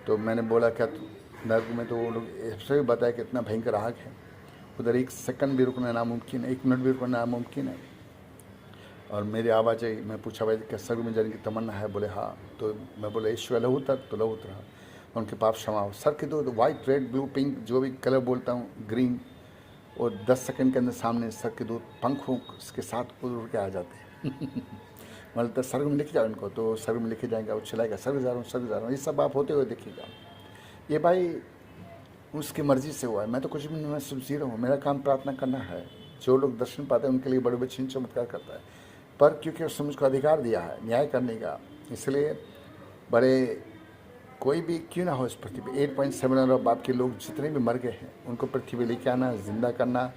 A: तो मैंने बोला क्या नर्क में, तो वो लोग सबसे भी बताया कि इतना भयंकर आग है, उधर 1 सेकंड भी रुकना नामुमकिन है, 1 मिनट भी रुकना नामुमकिन है। और मेरी आवाज़ आई, मैं पूछा भाई क्या स्वर्ग में जाने की तमन्ना है? बोले हाँ। तो मैं बोला ईश्वर लहू उतर, तो लहू उतरा, उनके पाप क्षमा हो। सर के दो वाइट, रेड, ब्लू, पिंक, जो भी कलर बोलता हूँ, ग्रीन, और 10 सेकंड के अंदर सामने सर के दो पंखों के साथ उड़ के आ जाते हैं। मतलब तो स्वर्ग में लेके जाओ इनको, तो स्वर्ग में लेके जाएंगे, वो चिल्लाएगा स्वर्ग जा रहा हूँ, स्वर्ग जा रहा हूँ। ये सब आप होते हुए देखिएगा। ये भाई उसकी मर्जी से हुआ है, मैं तो कुछ भी नहीं, मैं सिर्फ जीरो हूँ। मेरा काम प्रार्थना करना है। जो लोग दर्शन पाते हैं उनके लिए बड़े बड़े चिन्ह चमत्कार करता है, पर क्योंकि उसने मुझको अधिकार दिया है न्याय करने का, इसलिए बड़े कोई भी क्यों ना हो इस पृथ्वी पे 8.7 अरब बाप के लोग जितने भी मर गए हैं उनको पृथ्वी पे लेके आना, जिंदा करना,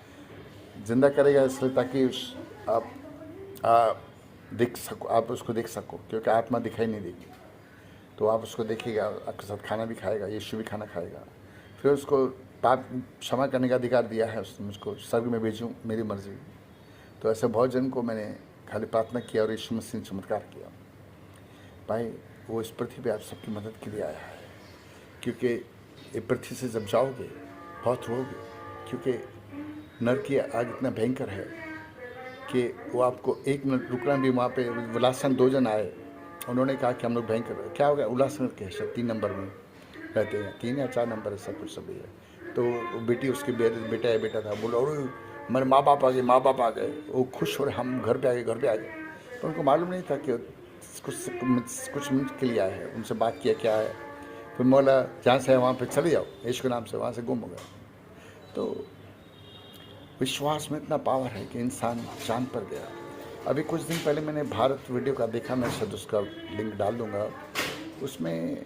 A: जिंदा करेगा इसलिए ताकि आप देख सको, आप उसको देख सको, क्योंकि आत्मा दिखाई नहीं देगी। तो आप उसको देखिएगा, आपके साथ खाना भी खाएगा, यीशु भी खाना खाएगा। फिर उसको पाप क्षमा करने का अधिकार दिया है, उसने मुझको स्वर्ग में भेजूँ, मेरी मर्जी। तो ऐसे बहुत जन को मैंने खाली प्रार्थना किया और यीशु मसीह ने चमत्कार किया। भाई वो इस पृथ्वी पे आप सबकी मदद के लिए आया है, क्योंकि ये पृथ्वी से जब जाओगे बहुत रोगे, क्योंकि नरक की आग इतना भयंकर है कि वो आपको 1 मिनट रुकना भी। वहाँ पे उल्लासन 2 जन आए, उन्होंने कहा कि हम लोग भयंकर क्या हो गया, उल्लासन के 3 नंबर में रहते हैं, 3 या 4 नंबर ऐसा कुछ सब है। तो बेटी उसके बेटा था, बोला और मेरे माँ बाप आ गए, वो खुश हो रहे, हम घर पे आ गए। पर उनको मालूम नहीं था कि कुछ मिनट के लिए आए हैं। उनसे बात किया क्या है, फिर बोला जहाँ से है वहाँ पे चले जाओ, यीशु के नाम से, वहाँ से गुम हो गए। तो विश्वास में इतना पावर है कि इंसान चांद पर गया। अभी कुछ दिन पहले मैंने भारत वीडियो का देखा, मैं शायद उसका लिंक डाल दूँगा। उसमें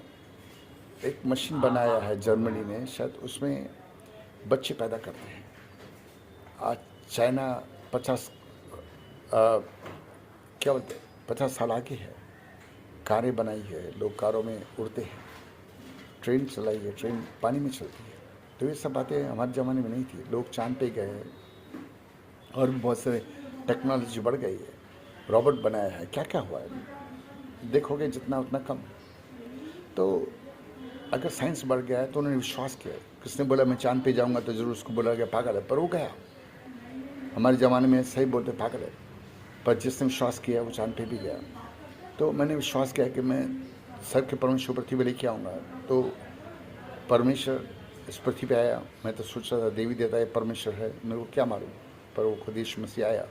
A: एक मशीन बनाया है जर्मनी में, शायद उसमें बच्चे पैदा करते हैं। आज चाइना 50 क्या बोलते 50 साल आगे है। कारें बनाई है, लोग कारों में उड़ते हैं, ट्रेन चलाई है, ट्रेन पानी में चलती है। तो ये सब बातें हमारे ज़माने में नहीं थी। लोग चाँद पे गए हैं और भी बहुत सारे टेक्नोलॉजी बढ़ गई है, रोबोट बनाया है, क्या क्या हुआ है, देखोगे जितना उतना कम। तो अगर साइंस बढ़ गया है तो उन्होंने विश्वास किया। किसने बोला मैं चाँद पे जाऊंगा तो ज़रूर उसको बोला गया पागल है, पर वो गया। हमारे ज़माने में सही बोलते पागल है, पर जिसने विश्वास किया वो चाँद पे भी गया। तो मैंने विश्वास किया कि मैं सर के परमेश्वर पृथ्वी पे लेके आऊँगा। तो परमेश्वर इस पृथ्वी पे आया। मैं तो सोच रहा था देवी देवता है, परमेश्वर है, मेरे को क्या मालूम, पर वो खुद यीशु मसीह आया,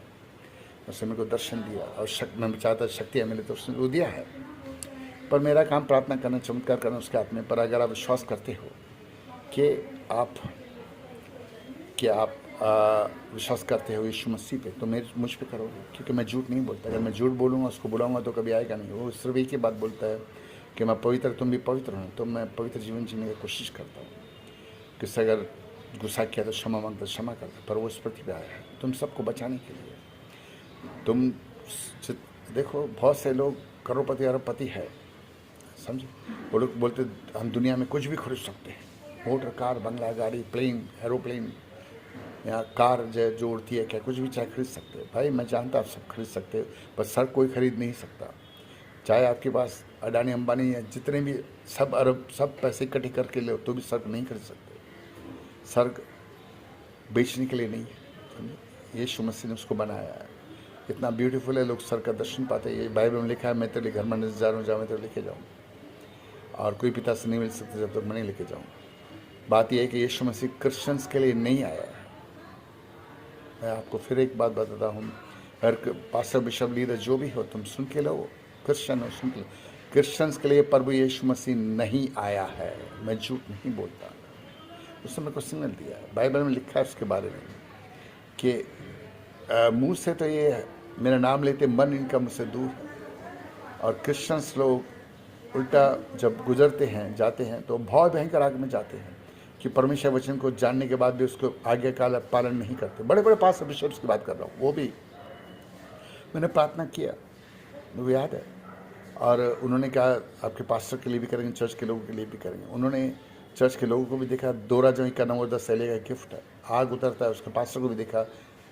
A: उसने मेरे को दर्शन दिया और मैं चाहता शक्ति है मेरे तो उसने वो दिया है। पर मेरा काम प्रार्थना करना, चमत्कार करना उसके हाथ में। पर अगर आप विश्वास करते हो कि आप विश्वास करते हो यीशु मसीह पे, तो मुझ पे करोगे, क्योंकि मैं झूठ नहीं बोलता। अगर मैं झूठ बोलूँगा, उसको बुलाऊँगा तो कभी आएगा नहीं। वो सिर्फ एक ही बात बोलता है कि मैं पवित्र, तुम भी पवित्र हो। तो मैं पवित्र जीवन जीने की कोशिश करता हूँ। किससे अगर गुस्सा किया तो क्षमा मांगता, क्षमा करता। पर वो इस पृथ्वी पे आया है तुम सबको बचाने के लिए। तुम देखो, बहुत से लोग करोड़पति अरबपति है, समझे, वो लोग बोलते हम दुनिया में कुछ भी खरीद सकते हैं, मोटर, कार, बंगला, गाड़ी, प्लेन, एरोप्लेन या कार जो उड़ती है, क्या कुछ भी चाहे खरीद सकते हो। भाई मैं जानता आप सब खरीद सकते हो, पर सर कोई खरीद नहीं सकता। चाहे आपके पास अडानी अंबानी या जितने भी सब अरब सब पैसे इकट्ठे करके लो तो भी स्वर्ग नहीं खरीद सकते। स्वर्ग बेचने के लिए नहीं है, यीशु मसीह ने उसको बनाया है। इतना ब्यूटीफुल है, लोग स्वर्ग का दर्शन पाते हैं। ये बाइबल में लिखा है, मैं तेरे घर में जा रहा हूँ, जा मैं तेरे लेके जाऊँ, और कोई पिता से नहीं मिल सकते जब तक मैं नहीं लेके जाऊँ। बात यह है कि यीशु मसीह क्रिश्चियंस के लिए नहीं आया है। मैं आपको फिर एक बात बताता हूँ, हर पास्टर, बिशप, लीडर जो भी हो, तुम सुन के लो, क्रिश्चियन हो सुन के लो, क्रिश्चियंस के लिए प्रभु यीशु मसीह नहीं आया है। मैं झूठ नहीं बोलता। उसने मेरे को सिग्नल दिया है, बाइबल में लिखा है उसके बारे में कि मुँह से तो ये मेरा नाम लेते, मन इनका मुझसे दूर है। और क्रिश्चियंस लोग उल्टा जब गुजरते हैं, जाते हैं, तो बहुत भयंकर आग में जाते हैं कि परमेश्वर वचन को जानने के बाद भी उसको आगे का पालन नहीं करते। बड़े बड़े पास्टर बिशप्स की बात कर रहा हूँ, वो भी मैंने प्रार्थना किया, मुझे याद है। और उन्होंने कहा आपके पास्टर के लिए भी करेंगे, चर्च के लोगों के लिए भी करेंगे। उन्होंने चर्च के लोगों को भी देखा, दोरा जो का नंबर 10 सैले का गिफ्ट है, आग उतरता है, उसके पास्टर को भी देखा।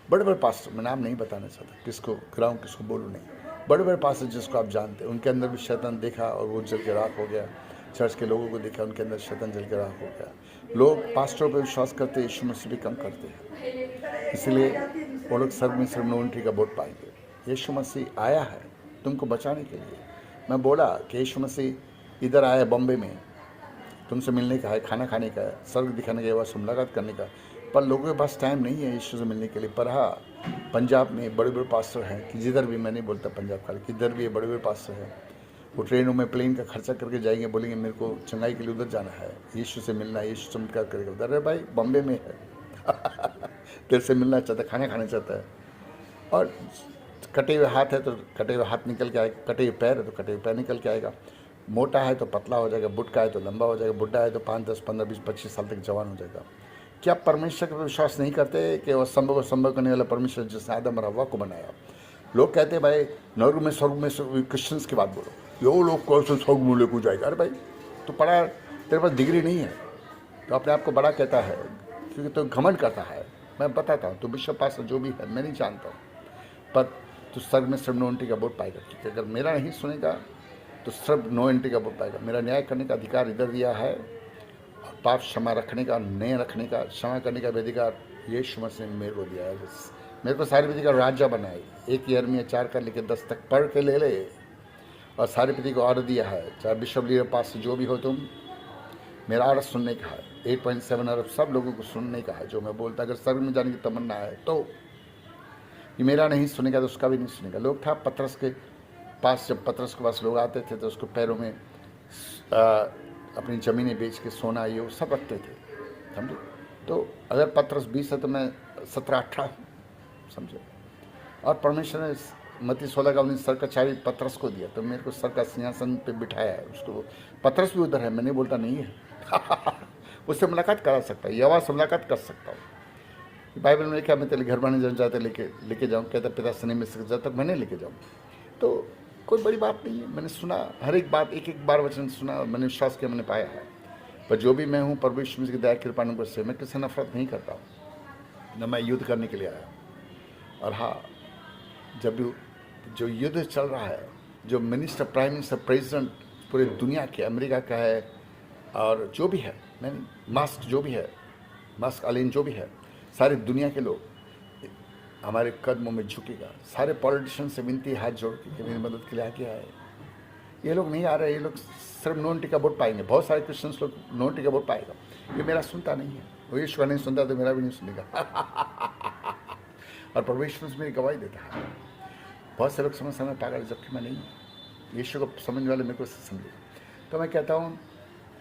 A: बड़े बड़े पास्टर, मैं नाम नहीं बताना चाहता, किसको गिराऊँ किसको बोलूँ नहीं, बड़े बड़े पास्टर जिसको आप जानते हैं, उनके अंदर भी शैतान देखा और वो जल के राख हो गया। चर्च के लोगों को देखा, उनके अंदर शैतान जल के राख हो गया। लोग पास्टरों पर विश्वास करते, यीशु मसीह भी कम करते हैं, इसलिए वो लोग सर्व में सिर्फ नो एंट्री का बोर्ड पाएंगे। यीशु मसीह आया है तुमको बचाने के लिए। मैं बोला कि यीशु मसीह इधर आया बॉम्बे में, तुमसे मिलने का है, खाना खाने का है, स्वर्ग दिखाने के बाद मुलाकात करने का, पर लोगों के पास टाइम नहीं है यीशु से मिलने के लिए। पर हाँ, पंजाब में बड़े बड़े पास्टर हैं, कि जिधर भी, मैं नहीं बोलता पंजाब खाली, किधर भी बड़े बड़े पास्टर हैं, वो ट्रेनों में प्लेन का खर्चा करके जाएंगे, बोलेंगे मेरे को चंगाई के लिए उधर जाना है, यीशु से मिलना है, यीशु चमत्कार करेगा उधर। अरे भाई बॉम्बे में है तेरे से मिलना चाहता है, खाना खाना चाहता है। और कटे हुए हाथ है तो कटे हुए हाथ निकल के आएगा, कटे हुए पैर है तो कटे हुए पैर निकल के आएगा, मोटा है तो पतला हो जाएगा, बुटका है तो लंबा हो जाएगा, बुढ़ा है तो 5, 10, 15, 20, 25 साल तक जवान हो जाएगा। क्या परमेश्वर पर विश्वास नहीं करते कि वो संभव को संभव करने वाला परमेश्वर जिसने आदम और हव्वा को बनाया। लोग कहते हैं भाई नर्क में स्वर्ग में, क्रिश्चियंस की बात बोलो, यो लोग कौन से स्वर्ग में लेको जाएगा। अरे भाई तो पढ़ा, तेरे पास डिग्री नहीं है तो अपने आप को बड़ा कहता है, क्योंकि तो घमंड करता है। मैं बताता हूँ, तो विश्व पास जो भी है मैं नहीं जानता हूँ, पर तो स्वर्ग में सिर्फ नो एंट्री का बोर्ड पाएगा। क्योंकि अगर मेरा नहीं सुनेगा तो सिर्फ नो एंट्री का बोर्ड पाएगा। मेरा न्याय करने का अधिकार इधर दिया है, और पाप क्षमा रखने का, नहीं रखने का, क्षमा करने का भी अधिकार यीशु मसीह ने मेरे को दिया है। मेरे को सारी विधि का राजा बनाए। 1 यिर्मयाह 4 का लेकर 10 तक पढ़ के ले ले, और सारी विधि को ऑर्डर दिया है, चाहे बिशप लीडर पास जो भी हो, तुम मेरा ऑर्डर सुनने का है। 8.7 अरब सब लोगों को सुनने का है जो मैं बोलता। अगर स्वर्ग में जाने की तमन्ना है तो ये मेरा नहीं सुनेगा तो उसका भी नहीं सुनेगा। लोग था पतरस के पास, जब पतरस के पास लोग आते थे तो उसको पैरों में अपनी ज़मीनें बेच के सोना ये वो सब रखते थे, समझे। तो अगर पतरस 20 है तो मैं 17-18 समझे। और परमेश्वर ने मत्ती 16 का अपनी सर का चाबी पतरस को दिया, तो मेरे को सर का सिंहासन पे बिठाया है उसको। पतरस भी उधर है, मैं नहीं बोलता नहीं है उससे मुलाकात करा सकता है, यहोवा से मुलाकात कर सकता हूँ। बाइबल में लिखा मैं तेरे घर बनाने जाते लेके जाऊँ, कहता पिता से नहीं मिल सकता जब तक मैं नहीं लेके जाऊँ। तो कोई बड़ी बात नहीं है, मैंने सुना हर एक बात, एक एक बार वचन सुना, मैंने विश्वास किया, मैंने पाया है। पर जो भी मैं हूँ प्रभु यीशु मसीह की दया कृपा अनुग्रह से मैं किसी नफरत नहीं करता हूँ, न मैं युद्ध करने के लिए आया। और हाँ, जब भी जो युद्ध चल रहा है, जो मिनिस्टर, प्राइम मिनिस्टर, प्रेसिडेंट पूरे दुनिया के, अमेरिका का है और जो भी है, नहीं मास्क जो भी है, मास्क अलीन जो भी है, सारी दुनिया के लोग हमारे कदमों में झुकेगा। सारे पॉलिटिशियन से विनती हाथ जोड़ के मेरी मदद के लिए आगे आए। ये लोग नहीं आ रहे, ये लोग सिर्फ नॉन टिका वोट पाएंगे। बहुत सारे क्रिश्चियंस लोग नॉन टिका वोट पाएगा, ये मेरा सुनता नहीं है। वो ईश्वर नहीं सुनता तो मेरा भी नहीं सुनेगा। और परमेश्वर मेरी गवाही देता है। बहुत से लोग समझ में पागल, जबकि मैं नहीं हूँ। यीशु को समझने वाले मेरे को समझे। तो मैं कहता हूँ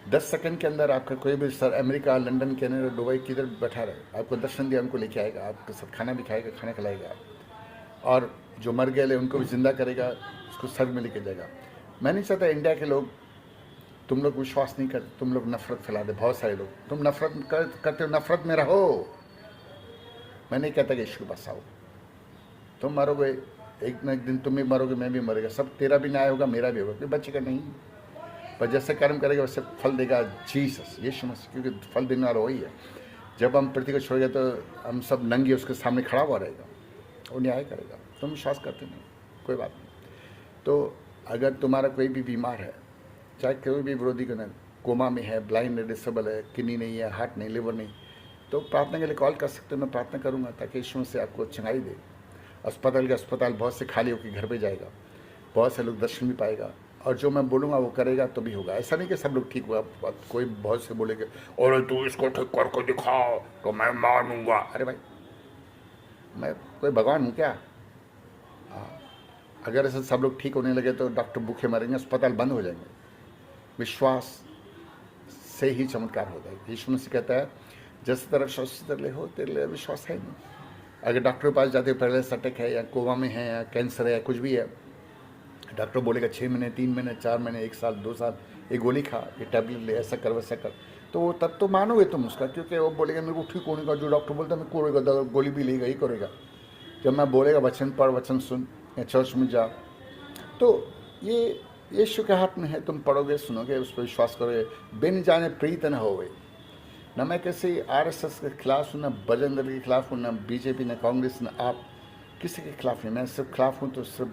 A: 10 सेकंड के अंदर आपका कोई भी sir America, London, Canada, Dubai किधर बैठा रहे, आपको दर्शन दिया, उनको लेके आएगा, आपके साथ खाना भी खाएगा, खाना खिलाएगा, और जो मर गए उनको भी जिंदा करेगा, उसको स्वर्ग में लेके जाएगा। मैं नहीं चाहता इंडिया के लोग, तुम लोग विश्वास नहीं करते, तुम लोग नफरत फैला दे। बहुत सारे लोग, तुम नफरत करते हो, नफरत में रहो। मैं नहीं कहता कि यीशु के पास आओ। तुम मरोगे, एक न एक दिन तुम भी मरोगे, मैं भी मरेगा, सब तेरा भी न्याय होगा, मेरा भी होगा, कोई बचेगा नहीं। पर जैसे कर्म करेगा वैसे फल देगा जीसस, यीशु मसीह, क्योंकि फल देने वाला वही है। जब हम पृथ्वी को छोड़ेंगे तो हम सब नंगे उसके सामने खड़ा हुआ रहेगा, वो न्याय करेगा। तुम विश्वास करते नहीं, कोई बात नहीं। तो अगर तुम्हारा कोई भी बीमार है, चाहे कोई भी विरोधी का, कोमा में है, ब्लाइंड है, डिसेबल है, किडनी नहीं है, हार्ट नहीं, लिवर नहीं, तो प्रार्थना के लिए कॉल कर सकते हो। मैं प्रार्थना करूँगा ताकि यीशु से आपको चंगाई दे। अस्पताल के अस्पताल बहुत से खाली होकर घर पे जाएगा, बहुत से लोग दर्शन भी पाएगा, और जो मैं बोलूँगा वो करेगा तो भी होगा। ऐसा नहीं कि सब लोग ठीक हुआ। कोई बहुत से बोलेंगे अरे तू इसको ठीक करके दिखाओ तो मैं मार दूंगा। अरे भाई, मैं कोई भगवान हूँ क्या? हाँ, अगर ऐसे सब लोग ठीक होने लगे तो डॉक्टर भूखे मरेंगे, अस्पताल बंद हो जाएंगे। विश्वास से ही चमत्कार होता है। यीशु मसीह कहता है जैसे तरफ विश्वास तेरे लिए हो, तेरे लिए विश्वास है नहीं। अगर डॉक्टर के पास जाते हो, पहले अटैक है या कोमा में है या कैंसर है या कुछ भी है, डॉक्टर बोलेगा 6 महीने, 3 महीने, 4 महीने, 1 साल, 2 साल, ये गोली खा, ये टैबलेट ले, ऐसा कर वैसा कर, तो तब तो मानोगे तुम उसका, क्योंकि वो बोलेगा मेरे को ठीक होने का। जो डॉक्टर बोलता है मैं करेगा, गोली भी लेगा ही करेगा। जब मैं बोलेगा वचन पढ़, वचन सुन, या चर्च में जा, तो ये यीशु के हाथ में है। तुम पढ़ोगे, सुनोगे, उस पर विश्वास करोगे, बिन जाने प्रीत न होवे। न मैं किसी RSS के खिलाफ हूँ, न बजरंग दल के खिलाफ हूँ, न बीजेपी, न कांग्रेस, न आप किसी के खिलाफ नहीं। मैं सिर्फ खिलाफ हूँ तो सिर्फ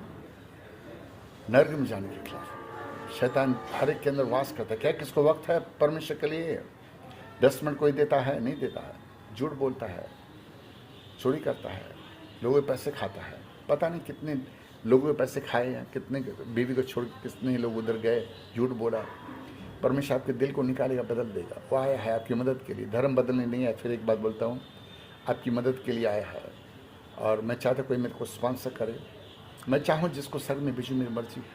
A: नर्क में जाने के खिलाफ। शैतान हर एक के अंदर वास करता है। क्या किसको वक्त है परमेश्वर के लिए? 10 मिनट कोई देता है? नहीं देता है। झूठ बोलता है, चोरी करता है, लोगों के पैसे खाता है। पता नहीं कितने लोगों के पैसे खाए या कितने बीवी को छोड़ के कितने लोग उधर गए, झूठ बोला। परमेश्वर आपके दिल को निकालेगा, बदल देगा। वो आया है आपकी मदद के लिए, धर्म बदलने नहीं है। फिर एक बात बोलता हूँ, आपकी मदद के लिए आया है। और मैं चाहता कोई मेरे को स्पॉन्सर करे। मैं चाहूँ जिसको सर में भेजूँ, मेरी मर्जी है,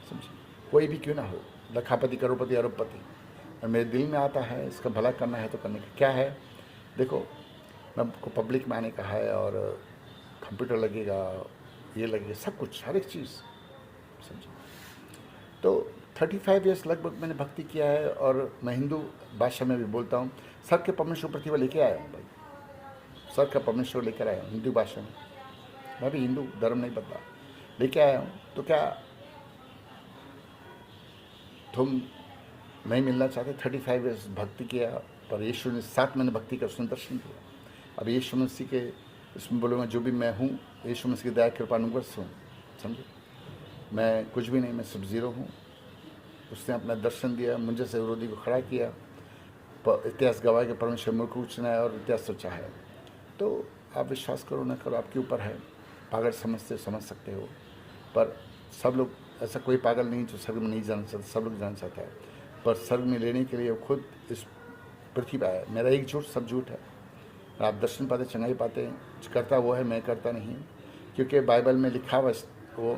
A: समझिए, कोई भी क्यों ना हो, लखापति, करोड़पति, अरबपति। और मेरे दिल में आता है इसका भला करना है तो करने का क्या है। देखो, मैं आपको पब्लिक में आने का है, और कंप्यूटर लगेगा, ये लगेगा, सब कुछ, हर एक चीज़, समझिए। तो 35 ईयर्स लगभग मैंने भक्ति किया है, और मैं हिंदू भाषा में भी बोलता हूँ। सर के परमेश्वर प्रतिभा लेके आया हूँ भाई, सर का परमेश्वर लेकर आया हूँ हिंदू भाषा में। मैं भी हिंदू, धर्म नहीं बदला, लेके आया हूँ। तो क्या तुम नहीं मिलना चाहते? 35 ईयर्स भक्ति किया, पर यीशु ने 7 महीने भक्ति का उसने दर्शन किया। अब यीशु मसीह के इसमें बोलूँगा जो भी मैं हूँ, यीशु मसीह की दया कृपा अनुग्रह से हूँ, समझे। मैं कुछ भी नहीं, मैं सब जीरो हूँ। उसने अपना दर्शन दिया, मुझे से विरोधी को खड़ा किया, इतिहास गवाह के परमेश्वर मूर्ख को चुनाया और इतिहास सोचा है। तो आप विश्वास करो ना करो, आपके ऊपर है। पागल समझते समझ सकते हो, पर सब लोग, ऐसा कोई पागल नहीं जो स्वर्ग में नहीं जाना चाहता, सब लोग जाना चाहता है। पर स्वर्ग में लेने के लिए वो खुद इस पृथ्वी पर आया। मेरा एक झूठ, सब झूठ है। आप दर्शन पाते, चंगाई पाते, करता वो है, मैं करता नहीं। क्योंकि बाइबल में लिखा हुआ वो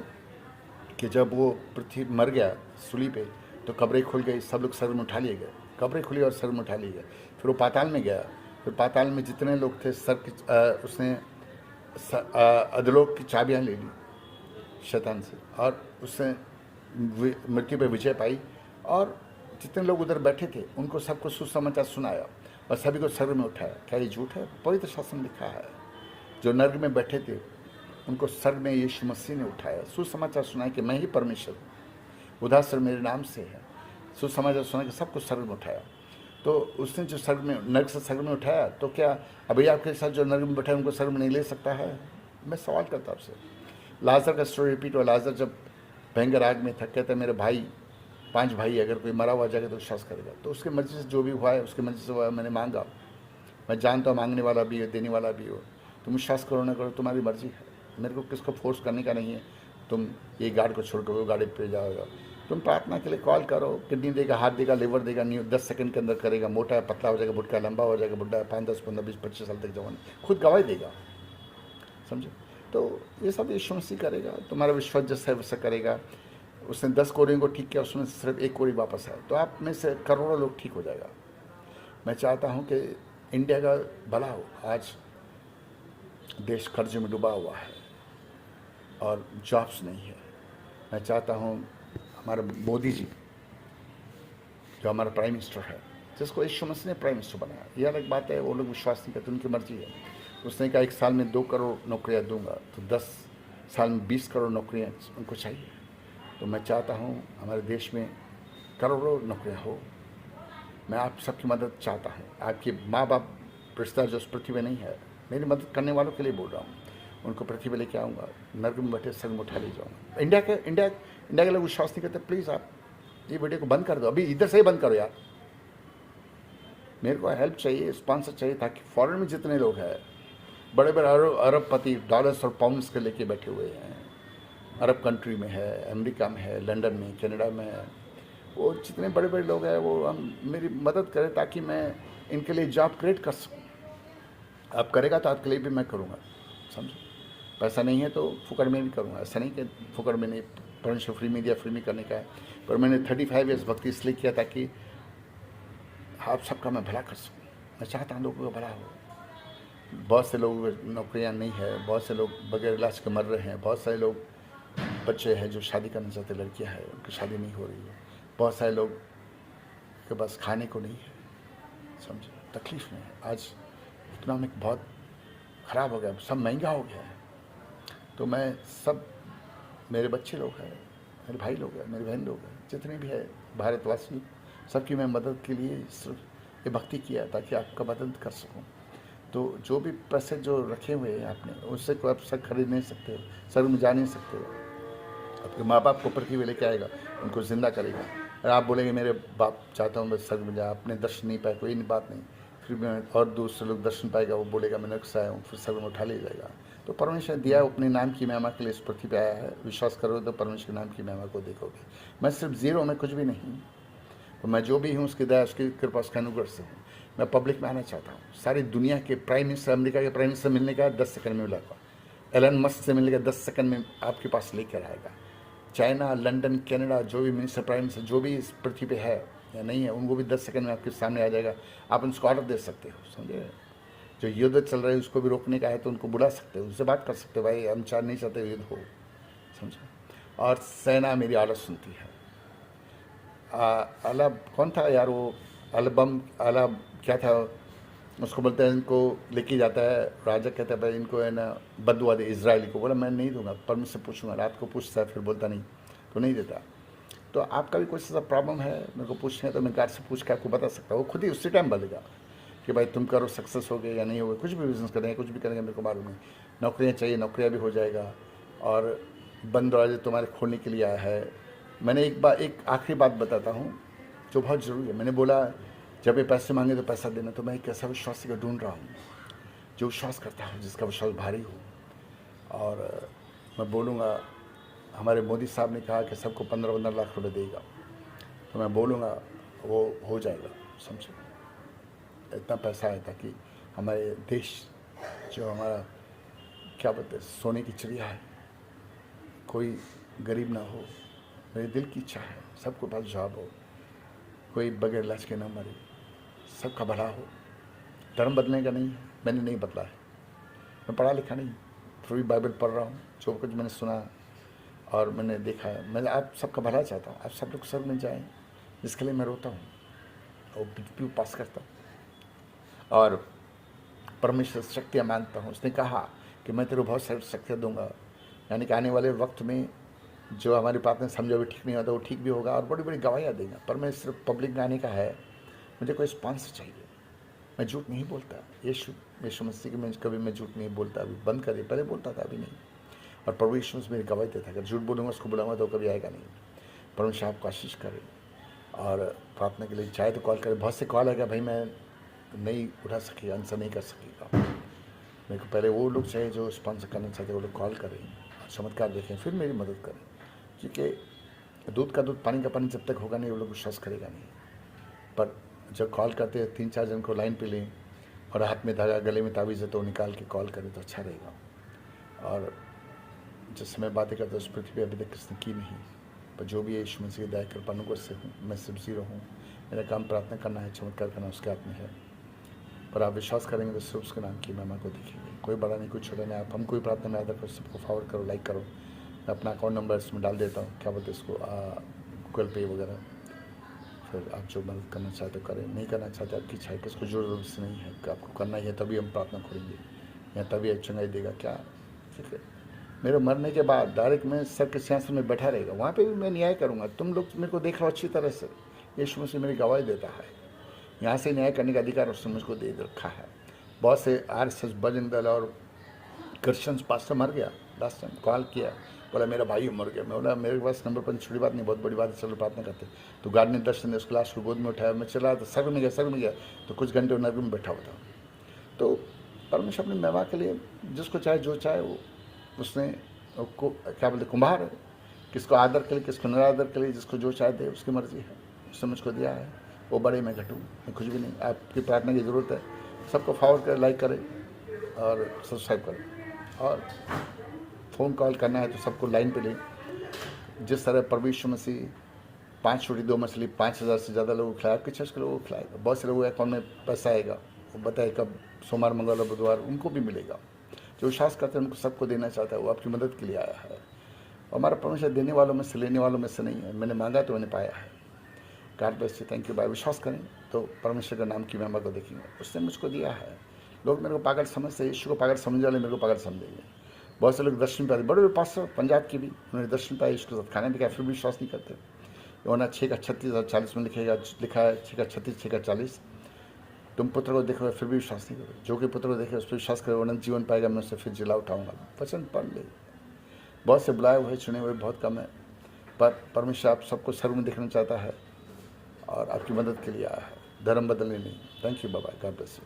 A: कि जब वो पृथ्वी मर गया सूली पे, तो कब्रें खुल गई, सब लोग स्वर्ग में उठा लिए गए। कब्रें खुली और स्वर्ग में उठा लिए गए। फिर वो पाताल में गया, फिर पाताल में जितने लोग थे उसने अधलोक की चाबियाँ ले ली शैतान से, और उसने मृत्यु पे विजय पाई। और जितने लोग उधर बैठे थे उनको सबको सुसमाचार सुनाया। और सभी को स्वर्ग में उठाया। क्या ये झूठ है? पवित्र शास्त्र में लिखा है, जो नर्क में बैठे थे उनको स्वर्ग में यीशु मसीह ने उठाया। सुसमाचार सुनाया कि मैं ही परमेश्वर हूँ, उदासर मेरे नाम से है। सुसमाचार सुना कि सबको स्वर्ग में उठाया। तो उसने जो स्वर्ग में, नर्क से स्वर्ग में उठाया, तो क्या अभी आपके साथ जो नर्क में बैठा है उनको स्वर्ग में नहीं ले सकता है? मैं सवाल करता आपसे। लाजर का स्टोरी रिपीट हुआ। लाजर जब भयंकर आग में था, कहते मेरे भाई, 5 भाई, अगर कोई मरा हुआ जाएगा तो विश्वास करेगा। तो उसके मर्जी से जो भी हुआ है, उसके मर्जी से हुआ है, मैंने मांगा। मैं जानता हूँ मांगने वाला भी हो, देने वाला भी हो। तुम विश्वास करो ना करो, तुम्हारी मर्जी है। मेरे को किसको फोर्स करने का नहीं है। तुम ये गाड़ी को छोड़ कर वो गाड़ी पे जाओगे। तुम प्रार्थना के लिए कॉल करो, किडनी देगा, हाथ देगा, लिवर देगा, नहीं 10 सेकंड के अंदर करेगा। मोटा है, पतला हो जाएगा, बुढ़का लंबा हो जाएगा, बुढ़ा 5, 10, 15, 20, 25 साल तक जवान, खुद गवाही देगा। समझो? तो ये सब यीशु मसीह करेगा। तुम्हारा विश्वास जैसा है वैसा करेगा। उसने 10 कोड़ियों को ठीक किया, उसमें सिर्फ 1 कोड़ी वापस आया, तो आप में से करोड़ों लोग ठीक हो जाएगा। मैं चाहता हूँ कि इंडिया का भला हो। आज देश कर्जे में डूबा हुआ है और जॉब्स नहीं है। मैं चाहता हूँ हमारा मोदी जी, जो हमारा प्राइम मिनिस्टर है, जिसको यीशु मसीह ने प्राइम मिनिस्टर बनाया, ये अलग बात है, वो लोग विश्वास नहीं करते, उनकी मर्जी है। उसने कहा 1 साल में 2 करोड़ नौकरियाँ दूंगा, तो 10 साल में 20 करोड़ नौकरियाँ उनको चाहिए। तो मैं चाहता हूँ हमारे देश में करोड़ों नौकरियाँ हो। मैं आप सबकी मदद चाहता हूँ। आपके माँ बाप रिश्ता जो उस पृथ्वी में नहीं है, मेरी मदद करने वालों के लिए बोल रहा हूँ। उनको पृथ्वी में लेके आऊँगा, नर्क में बैठे संग में उठा ले जाऊँगा। इंडिया के लोग विश्वास नहीं करते। प्लीज़ आप ये वीडियो को बंद कर दो, अभी इधर से ही बंद करो यार। मेरे को हेल्प चाहिए, स्पॉन्सर चाहिए, ताकि फॉरेन में जितने लोग हैं, बड़े बड़े अरबपति डॉलर्स और पाउंड्स के लेके बैठे हुए हैं, अरब कंट्री में है, अमेरिका में है, लंदन में, कनाडा में है, वो जितने बड़े बड़े लोग हैं, वो हम मेरी मदद करें ताकि मैं इनके लिए जॉब क्रिएट कर सकूँ। आप करेगा तो आपके लिए भी मैं करूँगा। समझो? पैसा नहीं है तो फुकड़ में भी करूँगा। ऐसा नहीं कि फुकड़ में नहीं, परमेश्वर फ्री में दिया, फ्री में करने का है। पर मैंने 35 ईयर्स भक्ति इसलिए किया ताकि आप सबका मैं भला कर सकूँ। मैं चाहता हूँ लोगों का भला हो। बहुत से लोग नौकरियाँ नहीं है, बहुत से लोग बगैर इलाज के मर रहे हैं, बहुत सारे लोग बच्चे हैं जो शादी करना चाहते, लड़कियाँ हैं उनकी शादी नहीं हो रही है, बहुत सारे लोग के पास खाने को नहीं है। समझे? तकलीफ में है। आज इकोनॉमिक बहुत ख़राब हो गया, सब महंगा हो गया है। तो मैं सब, मेरे बच्चे लोग हैं, मेरे भाई लोग हैं, मेरे बहन लोग हैं, जितने भी है भारतवासी, सबकी मैं मदद के लिए सिर्फ ये भक्ति किया ताकि आपका मदद कर सकूं। तो जो भी पैसे जो रखे हुए हैं आपने, उससे कोई आप सर खरीद नहीं सकते हो, सर में जा नहीं सकते हो। आपके माँ बाप को पृथ्वी में लेके आएगा, उनको ज़िंदा करेगा। और आप बोलेंगे मेरे बाप चाहता हूँ बस स्वर्ग में जा, आपने दर्शन नहीं पाया, कोई बात नहीं, फिर मैं और दूसरे लोग दर्शन पाएगा, वो बोलेगा मैं नर्क से आया हूँ, फिर स्वर्ग में उठा ले जाएगा। तो परमेश्वर दिया अपने नाम की महिमा के लिए इस पृथ्वी पे आया है। विश्वास करो तो परमेश्वर के नाम की महिमा को देखोगे। मैं सिर्फ जीरो में कुछ भी नहीं, तो मैं जो भी हूँ उसकी दया, उसकी कृपा, उसके अनुग्रह से हूँ। मैं पब्लिक में आना चाहता हूँ। सारी दुनिया के प्राइम मिनिस्टर, अमेरिका के प्राइम मिनिस्टर मिलने का 10 सेकंड में मिलेगा। एलन मस्क से मिलने का 10 सेकंड में आपके पास लेकर आएगा। चाइना, लंदन, कनाडा, जो भी मिनिस्टर, प्राइम मिनिस्टर जो भी इस पृथ्वी पे है या नहीं है, उनको भी 10 सेकंड में आपके सामने आ जाएगा। आप उनको ऑर्डर दे सकते हो। समझे? जो युद्ध चल रहा है उसको भी रोकने का है तो उनको बुला सकते हो, उससे बात कर सकते हो, भाई हम चाह नहीं चाहते युद्ध हो। समझे? और सेना मेरी ऑर्डर सुनती है। अलब कौन था यार वो, अलबम अलब क्या था, उसको बोलते हैं, इनको लेके जाता है राजा, कहता है भाई इनको है ना बदुआ दे इजराइली को। बोला मैं नहीं दूंगा, पर मुझसे पूछूंगा। रात को पूछता है, फिर बोलता नहीं, तो नहीं देता। तो आपका भी कुछ ऐसा प्रॉब्लम है, मेरे को पूछना है तो मैं गार्ड से पूछ के आपको बता सकता हूँ। वो खुद ही उसी टाइम बोलेगा कि भाई तुम करो, सक्सेस हो गए या नहीं हो गए, कुछ भी बिजनेस करेंगे, कुछ भी करेंगे, मेरे को मालूम नहीं। नौकरियाँ चाहिए, नौकरियाँ भी हो जाएगा। और बंद दरवाजे तुम्हारे खोलने के लिए आया है। मैंने एक आखिरी बात बताता हूँ जो बहुत ज़रूरी है। मैंने बोला जब ये पैसे मांगे तो पैसा देना, तो मैं एक ऐसा विश्वासी को ढूंढ रहा हूँ जो विश्वास करता है, जिसका विश्वास भारी हो। और मैं बोलूँगा, हमारे मोदी साहब ने कहा कि सबको 15-15 लाख रुपए देगा, तो मैं बोलूँगा वो हो जाएगा। समझो? इतना पैसा है ताकि हमारे देश, जो हमारा क्या बोलते हैं, सोने की चिड़िया है, कोई गरीब ना हो। मेरे दिल की इच्छा है सबको पास जॉब हो, कोई बगैर इलाज के ना मरे, सबका भला हो। धर्म बदलने का नहीं है, मैंने नहीं बदला है। मैं पढ़ा लिखा नहीं, फिर भी बाइबल पढ़ रहा हूँ। जो कुछ मैंने सुना और मैंने देखा है, मैं आप सबका भला चाहता हूँ। आप सब लोग स्वर्ग में जाएँ, जिसके लिए मैं रोता हूँ और बीपी पास करता हूँ। और परमेश्वर से शक्तियाँ मांगता हूँ। उसने कहा कि मैं तेरे को बहुत सारी शक्तियाँ दूंगा, यानी कि आने वाले वक्त में जो हमारी प्रार्थना समझो भी ठीक नहीं होता वो ठीक भी होगा और बड़ी बड़ी गवाहियाँ देगा। पर मैं सिर्फ पब्लिक में आने का है, मुझे कोई स्पॉन्सर चाहिए। मैं झूठ नहीं बोलता, यीशु मसीह की मैं कभी मैं झूठ नहीं बोलता। अभी बंद करे, पहले बोलता था, अभी नहीं। और प्रभु यीशु मसीह मेरी गवाही देता है, अगर झूठ बोलूँगा उसको बुलाऊंगा तो कभी आएगा नहीं। परमेश्वर आप कोशिश करें और प्रार्थना के लिए चाहे तो कॉल करें। बहुत से कॉल आएगा, भाई मैं नहीं उठा सकी, आंसर नहीं कर सकेगा। मेरे को पहले वो लोग चाहिए जो स्पॉन्सर करना चाहते हैं, वो लोग कॉल करें, चमत्कार देखें, फिर मेरी मदद करें। क्योंकि दूध का दूध पानी का पानी जब तक होगा नहीं वो लोग विश्वास करेगा नहीं। पर जब कॉल करते हैं 3-4 जन को लाइन पे लें और हाथ में धागा गले में तावीज़ है तो निकाल के कॉल करें तो अच्छा रहेगा। और जिस समय बातें करते उस पृथ्वी अभी तक किसने की नहीं, पर जो भी है यीशु मसीह की दया कृपा अनुग्रह से हूँ। मैं सिर्फ ज़ीरो हूँ, मेरा काम प्रार्थना करना है, चमत्कार करना उसके हाथ में है। पर आप विश्वास करेंगे तो सिर्फ उसके नाम की महिमा को देखेंगे। कोई बड़ा नहीं, कोई छोटा नहीं। आप हम कोई प्रार्थना में आदर करो, सबको फॉरवर्ड करो, लाइक करो। मैं अपना अकाउंट नंबर इसमें डाल देता हूँ, क्या बोलते हैं इसको, गूगल पे वगैरह। फिर आप जो मदद करना चाहते हो करें, नहीं करना चाहते आपकी इच्छा है, किसको जरूरत से नहीं है कि आपको करना ही है तभी हम प्रार्थना करेंगे या तभी चंगाई देगा, क्या ठीक है। मेरे मरने के बाद डायरेक्ट मैं सर के सिंहासन में बैठा रहेगा, वहाँ पे भी मैं न्याय करूँगा। तुम लोग मेरे को देख रहे हो अच्छी तरह से, यीशु मसीह मेरी गवाही देता है। यहाँ से न्याय करने का अधिकार उसने मुझको दे रखा है। बहुत से RSS बजरंग दल और क्रिश्चियंस पास्टर मर गया, लास्ट टाइम कॉल किया, बोला मेरा भाई मर गया। मैं बोला मेरे पास नंबर पर छोटी बात नहीं, बहुत बड़ी बात है, चलो प्रार्थना करते। तो गार्ड ने दर्शन ने उसको लाश को गोद में उठाया, मैं चला तो सर में गया तो कुछ घंटे नर्क में बैठा हुआ था। तो परमेश्वर अपनी महिमा के लिए जिसको चाहे जो चाहे वो उसने को क्या बोलते कुम्हार है, किसको आदर के लिए किसको निरादर के लिए, जिसको जो चाहे दे, उसकी मर्जी है। उसने मुझको दिया है, वो बड़े मैं घटूँ, मैं कुछ भी नहीं। आपकी प्रार्थना की ज़रूरत है, सबको फॉरवर्ड करें, लाइक करें और सब्सक्राइब करें। और फ़ोन कॉल करना है तो सबको लाइन पे लें। जिस तरह प्रभु यीशु मसीह 5 रोटी 2 मछली 5000 से ज़्यादा लोगों को खिलाया, आपके 6 लोगों को खिलाएगा। बहुत से लोगों के अकाउंट में पैसा आएगा, वो बताए कब, सोमवार मंगलवार बुधवार, उनको भी मिलेगा। जो विश्वास करते हैं उनको सबको देना चाहता है, वो आपकी मदद के लिए आया है। हमारा परमेश्वर देने वालों में से लेने वालों में से नहीं है। मैंने मांगा तो मैंने पाया है। God bless you, thank you bye. विश्वास करें तो परमेश्वर का नाम की महिमा को देखेंगे, उसने मुझको दिया है। लोग मेरे को पागल समझते हैं, यीशु को पागल समझने वाले मेरे को पागल समझेंगे। बहुत से लोग दर्शन पाए, बड़े बड़े पास्टर पंजाब के भी, उन्होंने दर्शन पाए, यीशु के साथ खाने भी खाया, फिर भी विश्वास नहीं करते। वरना 6:36-40 में लिखा है 6:36-6:40, तुम पुत्र को देखो फिर भी विश्वास नहीं करो, जो कि पुत्र को देखे उस पर विश्वास करे अनंत जीवन पाएगा, मैं उससे फिर जिला उठाऊंगा। वचन पढ़ ले। बहुत से बुलाए हुए चुने हुए बहुत कम है, पर परमेश्वर आप सबको सर्व में देखना चाहता है और आपकी मदद के लिए आया है, धर्म बदलने नहीं। Thank you Baba, God bless you.